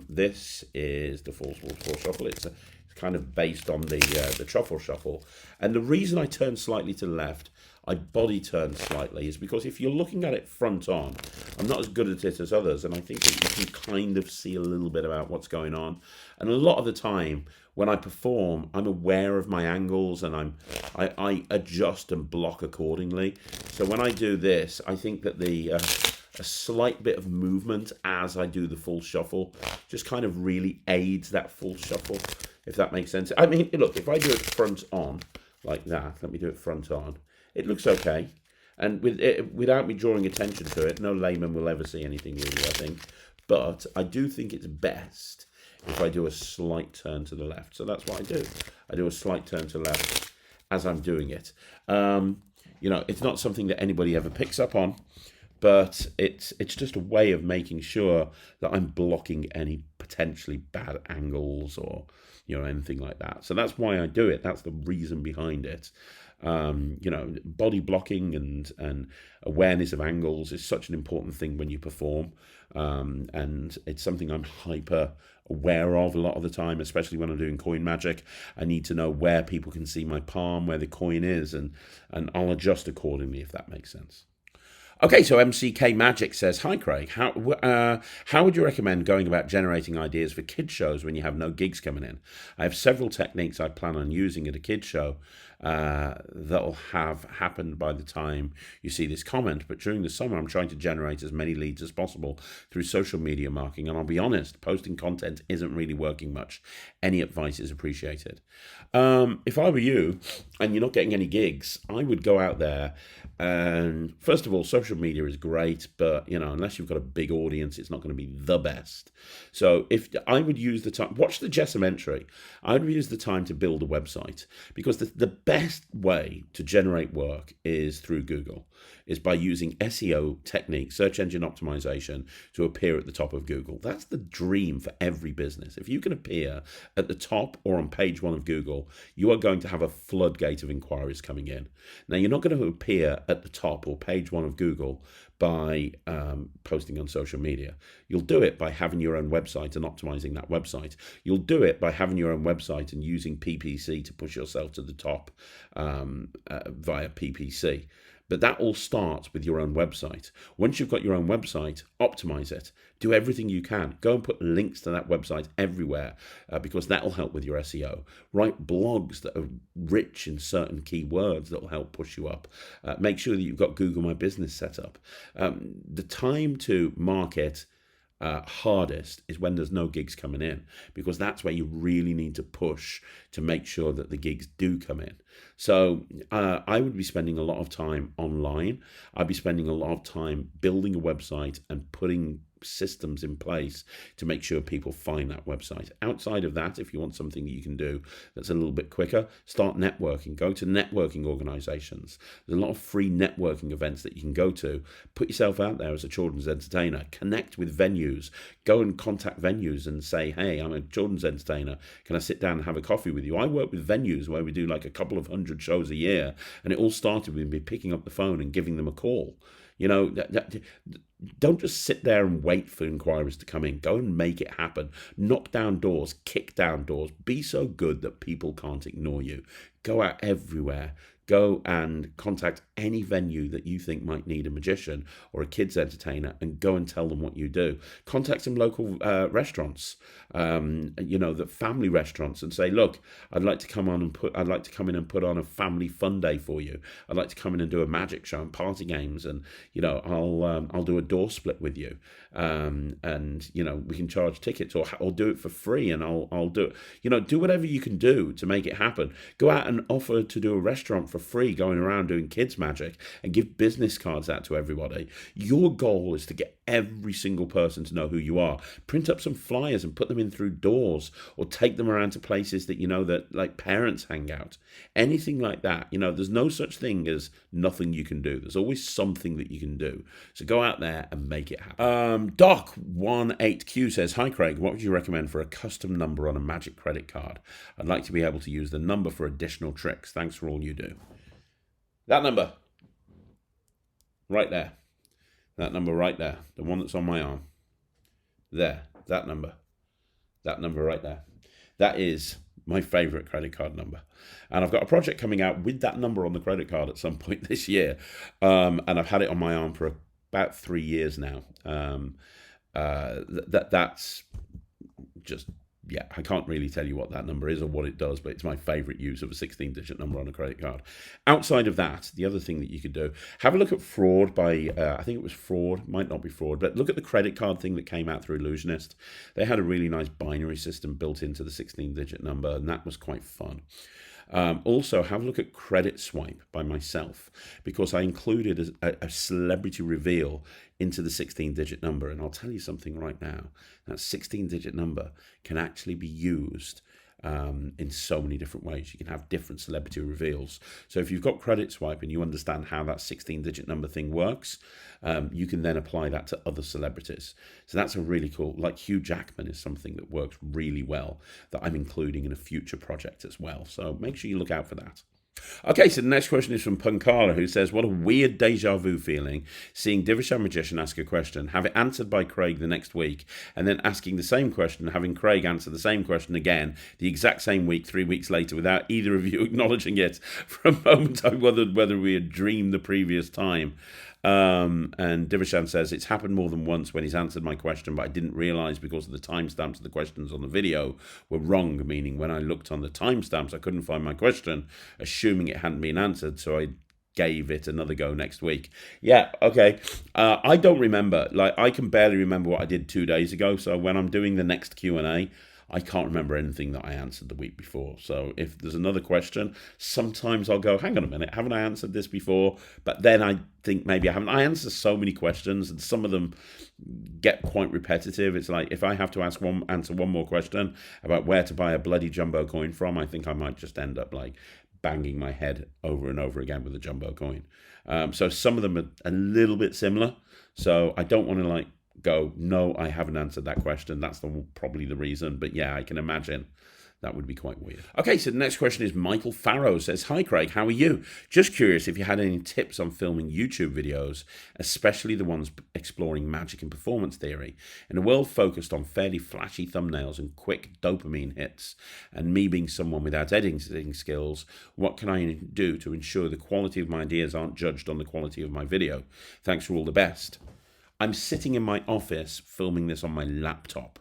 this is the false waterfall shuffle. It's kind of based on the truffle shuffle. And the reason I turn slightly to the left, I body turn slightly, is because if you're looking at it front on, I'm not as good at it as others, and I think that you can kind of see a little bit about what's going on. And a lot of the time, when I perform, I'm aware of my angles, and I adjust and block accordingly. So when I do this, I think that a slight bit of movement as I do the full shuffle just kind of really aids that full shuffle, if that makes sense. I mean, look, if I do it front on like that, let me do it front on, it looks okay. And without me drawing attention to it, no layman will ever see anything really, I think. But I do think it's best if I do a slight turn to the left. So that's what I do. I do a slight turn to the left as I'm doing it. You know, it's not something that anybody ever picks up on, but it's just a way of making sure that I'm blocking any potentially bad angles or, you know, anything like that. So that's why I do it. That's the reason behind it. You know, body blocking and awareness of angles is such an important thing when you perform, and it's something I'm hyper aware of a lot of the time, especially when I'm doing coin magic. I need to know where people can see my palm, where the coin is, and I'll adjust accordingly, if that makes sense. Okay, so MCK Magic says, "Hi Craig, how would you recommend going about generating ideas for kids shows when you have no gigs coming in? I have several techniques I plan on using at a kids show that'll have happened by the time you see this comment, but during the summer I'm trying to generate as many leads as possible through social media marketing, and I'll be honest, posting content isn't really working much. Any advice is appreciated." If I were you and you're not getting any gigs, I would go out there. And first of all, social media is great, but you know, unless you've got a big audience, it's not going to be the best. So if I would use the time, watch the Jessam entry. I would use the time to build a website, because the best way to generate work is through Google, is by using SEO techniques, search engine optimization, to appear at the top of Google. That's the dream for every business. If you can appear at the top or on page one of Google, you are going to have a floodgate of inquiries coming in. Now, you're not going to appear at the top or page one of Google by posting on social media. You'll do it by having your own website and optimizing that website. You'll do it by having your own website and using PPC to push yourself to the top via PPC. But that all starts with your own website. Once you've got your own website, optimize it. Do everything you can. Go and put links to that website everywhere, because that will help with your SEO. Write blogs that are rich in certain keywords that will help push you up. Make sure that you've got Google My Business set up. The time to market hardest is when there's no gigs coming in, because that's where you really need to push to make sure that the gigs do come in. So I would be spending a lot of time online. I'd be spending a lot of time building a website and putting systems in place to make sure people find that website. Outside of that, if you want something that you can do that's a little bit quicker, start networking. Go to networking organizations. There's a lot of free networking events that you can go to. Put yourself out there as a children's entertainer. Connect with venues. Go and contact venues and say, "Hey, I'm a children's entertainer. Can I sit down and have a coffee with you?" I work with venues where we do like a couple of 100 shows a year, and it all started with me picking up the phone and giving them a call. You know, don't just sit there and wait for inquiries to come in. Go and make it happen. Knock down doors, kick down doors. Be so good that people can't ignore you. Go out everywhere. Go and contact any venue that you think might need a magician or a kids entertainer, and go and tell them what you do. Contact some local restaurants, you know, the family restaurants, and say, "Look, I'd like to come in and put on a family fun day for you. I'd like to come in and do a magic show and party games, and you know, I'll do a door split with you, and you know, we can charge tickets or do it for free, and I'll do it. You know, do whatever you can do to make it happen. Go out and offer to do a restaurant for free, going around doing kids magic, and give business cards out to everybody. Your goal is to get every single person to know who you are. Print up some flyers and put them in through doors, or take them around to places that you know that like parents hang out. Anything like that. There's no such thing as nothing you can do. There's always something that you can do. So go out there and make it happen. Doc18Q says, "Hi Craig, what would you recommend for a custom number on a Magic credit card? I'd like to be able to use the number for additional tricks. Thanks for all you do." That number. Right there. That number right there. The one that's on my arm. There. That number. That number right there. That is my favorite credit card number. And I've got a project coming out with that number on the credit card at some point this year. And I've had it on my arm for about 3 years now. That's just... yeah, I can't really tell you what that number is or what it does, but it's my favorite use of a 16-digit number on a credit card. Outside of that, the other thing that you could do, have a look at Fraud by, I think it was Fraud, might not be Fraud, but look at the credit card thing that came out through Illusionist. They had a really nice binary system built into the 16-digit number, and that was quite fun. Also, have a look at Credit Swipe by myself, because I included a celebrity reveal into the 16-digit number. And I'll tell you something right now, that 16-digit number can actually be used in so many different ways. You can have different celebrity reveals. So if you've got Credit Swipe and you understand how that 16-digit number thing works, you can then apply that to other celebrities. So that's a really cool, like Hugh Jackman is something that works really well that I'm including in a future project as well. So make sure you look out for that. Okay, so the next question is from Punkala, who says, "What a weird deja vu feeling seeing Divishan Magician ask a question, have it answered by Craig the next week, and then asking the same question, having Craig answer the same question again the exact same week 3 weeks later without either of you acknowledging it. For a moment I wondered whether we had dreamed the previous time." And Divishan says, "It's happened more than once when he's answered my question, but I didn't realise because of the timestamps of the questions on the video were wrong, meaning when I looked on the timestamps I couldn't find my question, assuming it hadn't been answered, so I gave it another go next week." Yeah, okay. I don't remember. Like, I can barely remember what I did 2 days ago, so when I'm doing the next Q&A, I can't remember anything that I answered the week before. So if there's another question, sometimes I'll go, hang on a minute, haven't I answered this before? But then I think maybe I haven't. I answer so many questions, and some of them get quite repetitive. It's like, if I have to answer one more question about where to buy a bloody jumbo coin from, I think I might just end up like banging my head over and over again with a jumbo coin. So some of them are a little bit similar. So I don't want to like go, no, I haven't answered that question. That's probably the reason. But yeah, I can imagine that would be quite weird. Okay, so the next question is Michael Farrow says, "Hi Craig, how are you? Just curious if you had any tips on filming YouTube videos, especially the ones exploring magic and performance theory. In a world focused on fairly flashy thumbnails and quick dopamine hits, and me being someone without editing skills, what can I do to ensure the quality of my ideas aren't judged on the quality of my video? Thanks for all the best." I'm sitting in my office filming this on my laptop.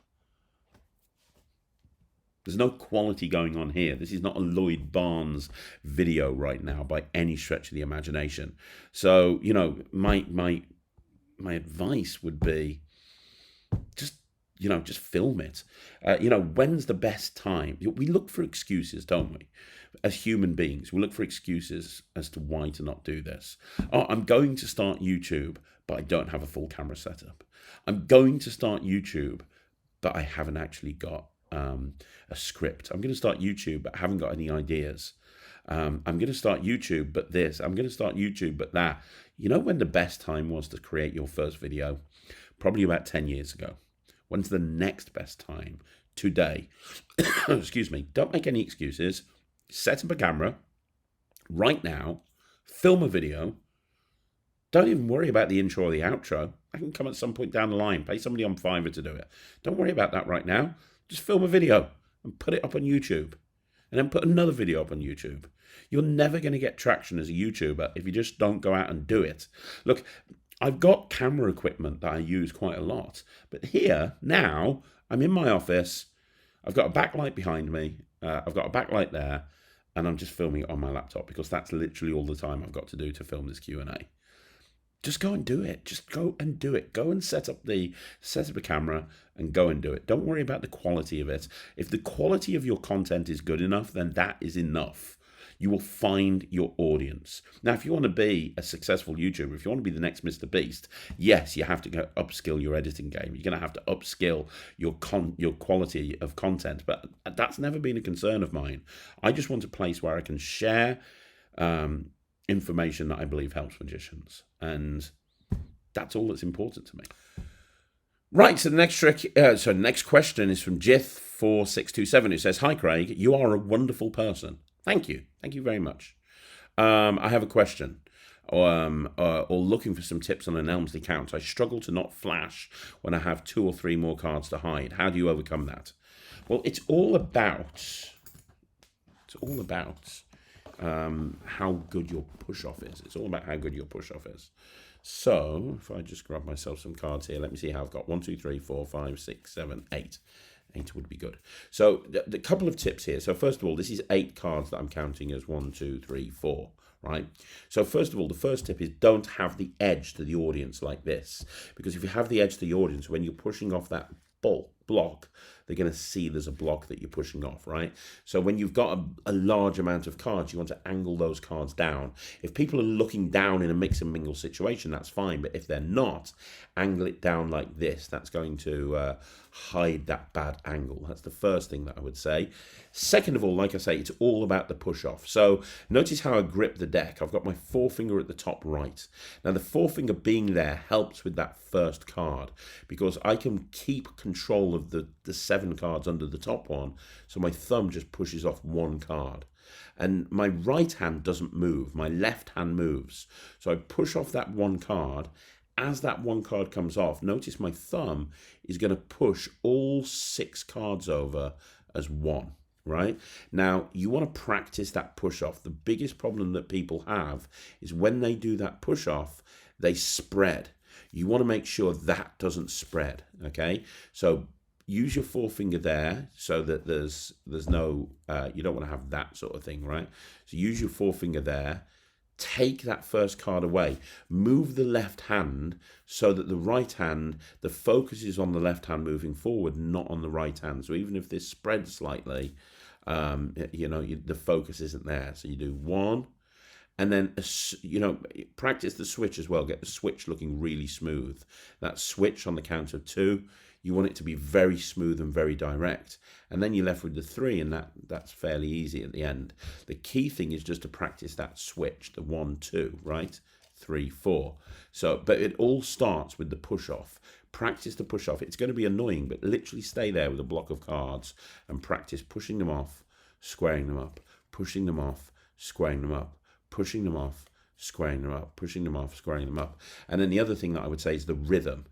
There's no quality going on here. This is not a Lloyd Barnes video right now by any stretch of the imagination. So, my advice would be just film it. When's the best time? We look for excuses, don't we? As human beings, we look for excuses as to why to not do this. Oh, I'm going to start YouTube, but I don't have a full camera setup. I'm going to start YouTube, but I haven't actually got a script. I'm going to start YouTube, but I haven't got any ideas. I'm going to start YouTube, but this. I'm going to start YouTube, but that. You know when the best time was to create your first video? Probably about 10 years ago. When's the next best time? Today. Excuse me. Don't make any excuses. Set up a camera right now. Film a video. Don't even worry about the intro or the outro. I can come at some point down the line. Pay somebody on Fiverr to do it. Don't worry about that right now. Just film a video and put it up on YouTube. And then put another video up on YouTube. You're never going to get traction as a YouTuber if you just don't go out and do it. Look, I've got camera equipment that I use quite a lot. But here, now, I'm in my office. I've got a backlight behind me. I've got a backlight there. And I'm just filming it on my laptop because that's literally all the time I've got to do to film this Q&A. Just go and do it. Just go and do it. Go and set up a camera and go and do it. Don't worry about the quality of it. If the quality of your content is good enough, then that is enough. You will find your audience. Now, if you want to be a successful YouTuber, if you want to be the next Mr. Beast, yes, you have to go upskill your editing game. You're going to have to upskill your quality of content, but that's never been a concern of mine. I just want a place where I can share information that I believe helps magicians, and that's all that's important to me. Right, so the next question is from Jith4627, who says, "Hi Craig, you are a wonderful person." Thank you very much. I have a question, or looking for some tips on an Helmsley count. I struggle to not flash when I have 2 or 3 more cards to hide. How do you overcome that? Well, it's all about how good your push-off is. It's all about how good your push-off is. So, if I just grab myself some cards here, let me see how I've got 1, 2, 3, 4, 5, 6, 7, 8. 8 would be good. So, the couple of tips here. So, first of all, this is 8 cards that I'm counting as 1, 2, 3, 4, right? So, first of all, the first tip is don't have the edge to the audience like this. Because if you have the edge to the audience, when you're pushing off that block, they're going to see there's a block that you're pushing off, right? So when you've got a large amount of cards, you want to angle those cards down. If people are looking down in a mix and mingle situation, that's fine. But if they're not, angle it down like this. That's going to hide that bad angle. That's the first thing that I would say. Second of all, like I say, it's all about the push off. So notice how I grip the deck. I've got my forefinger at the top right. Now the forefinger being there helps with that first card because I can keep control of the 7 cards under the top one. So my thumb just pushes off 1 card. And my right hand doesn't move. My left hand moves. So I push off that 1 card. As that 1 card comes off, notice my thumb is going to push all 6 cards over as 1, right? Now, you want to practice that push off. The biggest problem that people have is when they do that push off, they spread. You want to make sure that doesn't spread, okay? So use your forefinger there so that there's no, you don't want to have that sort of thing, right? So use your forefinger there. Take that first card away. Move the left hand so that the right hand, the focus is on the left hand moving forward, not on the right hand. So even if this spreads slightly, the focus isn't there. So you do 1, and then, practice the switch as well. Get the switch looking really smooth. That switch on the count of 2, you want it to be very smooth and very direct. And then you're left with the 3, and that's fairly easy at the end. The key thing is just to practice that switch, the 1, 2, right? 3, 4. So, but it all starts with the push-off. Practice the push-off. It's going to be annoying, but literally stay there with a block of cards and practice pushing them off, squaring them up, pushing them off, squaring them up, pushing them off, squaring them up, pushing them off, squaring them up. And then the other thing that I would say is the rhythm.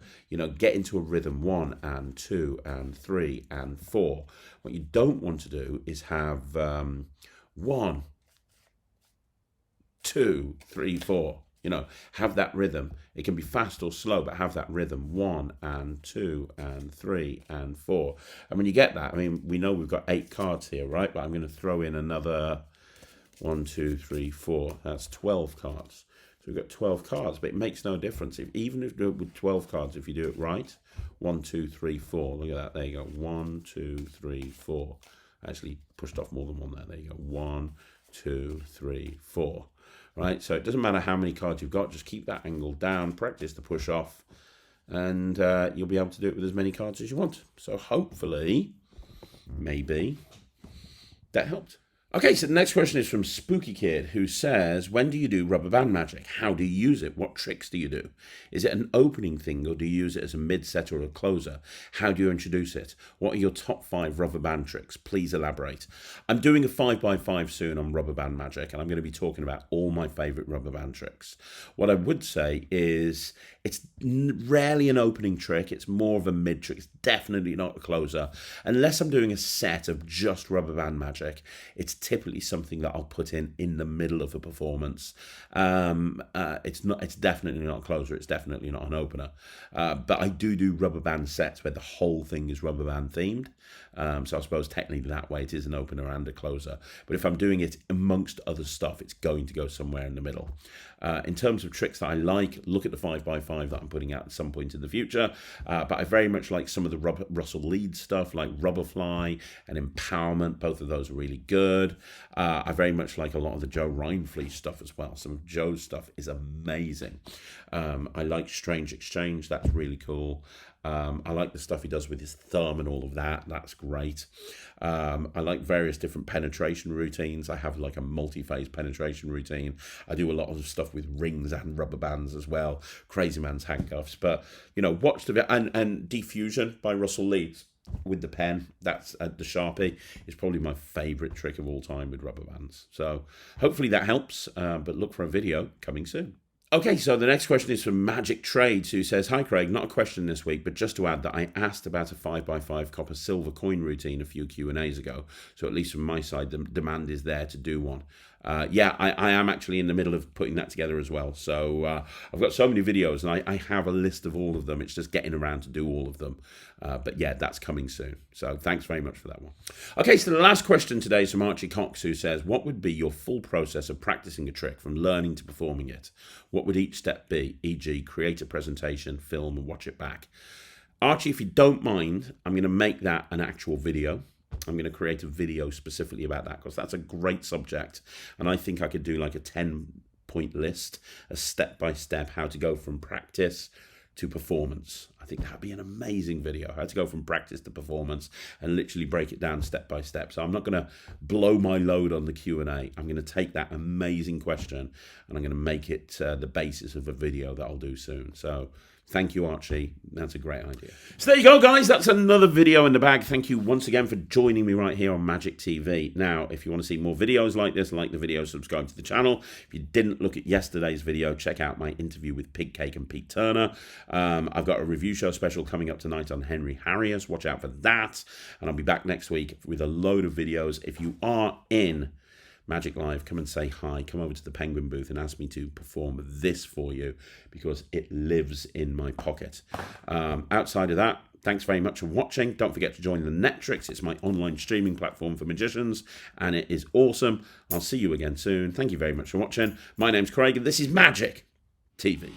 Get into a rhythm 1 and 2 and 3 and 4. What you don't want to do is have 1, 2, 3, 4. Have that rhythm. It can be fast or slow, but have that rhythm 1 and 2 and 3 and 4. And when you get that, we know we've got 8 cards here, right? But I'm going to throw in another 1, 2, 3, 4. That's 12 cards. So we've got 12 cards, but it makes no difference. Even if you do it with 12 cards, if you do it right, 1, 2, 3, 4. Look at that. There you go. 1, 2, 3, 4. I actually pushed off more than 1 there. There you go. 1, 2, 3, 4. Right? So it doesn't matter how many cards you've got. Just keep that angle down. Practice the push off. And you'll be able to do it with as many cards as you want. So hopefully, maybe, that helped. Okay, so the next question is from Spooky Kid, who says, when do you do rubber band magic? How do you use it? What tricks do you do? Is it an opening thing, or do you use it as a mid-set or a closer? How do you introduce it? What are your top 5 rubber band tricks? Please elaborate. I'm doing a 5x5 soon on rubber band magic, and I'm going to be talking about all my favourite rubber band tricks. What I would say is it's rarely an opening trick. It's more of a mid trick. It's definitely not a closer. Unless I'm doing a set of just rubber band magic, it's typically something that I'll put in the middle of a performance. It's definitely not a closer. It's definitely not an opener. But I do rubber band sets where the whole thing is rubber band themed. So I suppose technically that way it is an opener and a closer. But if I'm doing it amongst other stuff, it's going to go somewhere in the middle. In terms of tricks that I like, look at the 5x5 that I'm putting out at some point in the future. But I very much like some of the Russell Leeds stuff, like Rubberfly and Empowerment. Both of those are really good. good. I very much like a lot of the Joe Rhinefleece stuff as well. Some of Joe's stuff is amazing. I like Strange Exchange. That's really cool. I like the stuff he does with his thumb and all of that. That's great. I like various different penetration routines. I have like a multi-phase penetration routine. I do a lot of stuff with rings and rubber bands as well. Crazy Man's handcuffs. But, you know, watch the... And Diffusion by Russell Leeds with the pen. That's the Sharpie. Is probably my favourite trick of all time with rubber bands. So hopefully that helps. But look for a video coming soon. Okay, so the next question is from Magic Trades, who says, "Hi Craig, not a question this week, but just to add that I asked about a 5x5 copper silver coin routine a few Q&As ago, so at least from my side, the demand is there to do one." Yeah, I am actually in the middle of putting that together as well. So I've got so many videos, and I have a list of all of them. It's just getting around to do all of them. But yeah, that's coming soon. So thanks very much for that one. Okay, so the last question today is from Archie Cox, who says, "What would be your full process of practicing a trick from learning to performing it? What would each step be? E.g., create a presentation, film, and watch it back." Archie, if you don't mind, I'm going to make that an actual video. I'm going to create a video specifically about that because that's a great subject. And I think I could do like a 10-point list, a step-by-step how to go from practice to performance. I think that'd be an amazing video. How to go from practice to performance and literally break it down step by step. So I'm not going to blow my load on the Q&A. I'm going to take that amazing question and I'm going to make it the basis of a video that I'll do soon. So thank you, Archie. That's a great idea. So there you go, guys. That's another video in the bag. Thank you once again for joining me right here on Magic TV. Now, if you want to see more videos like this, like the video, subscribe to the channel. If you didn't look at yesterday's video, check out my interview with Pigcake and Pete Turner. I've got a review show special coming up tonight on Henry Harrius. Watch out for that. And I'll be back next week with a load of videos. If you are in Magic Live, come and say hi. Come over to the Penguin booth and ask me to perform this for you because it lives in my pocket. Outside of that, thanks very much for watching. Don't forget to join the Netrix. It's my online streaming platform for magicians, and it is awesome. I'll see you again soon. Thank you very much for watching. My name's Craig, and this is Magic TV.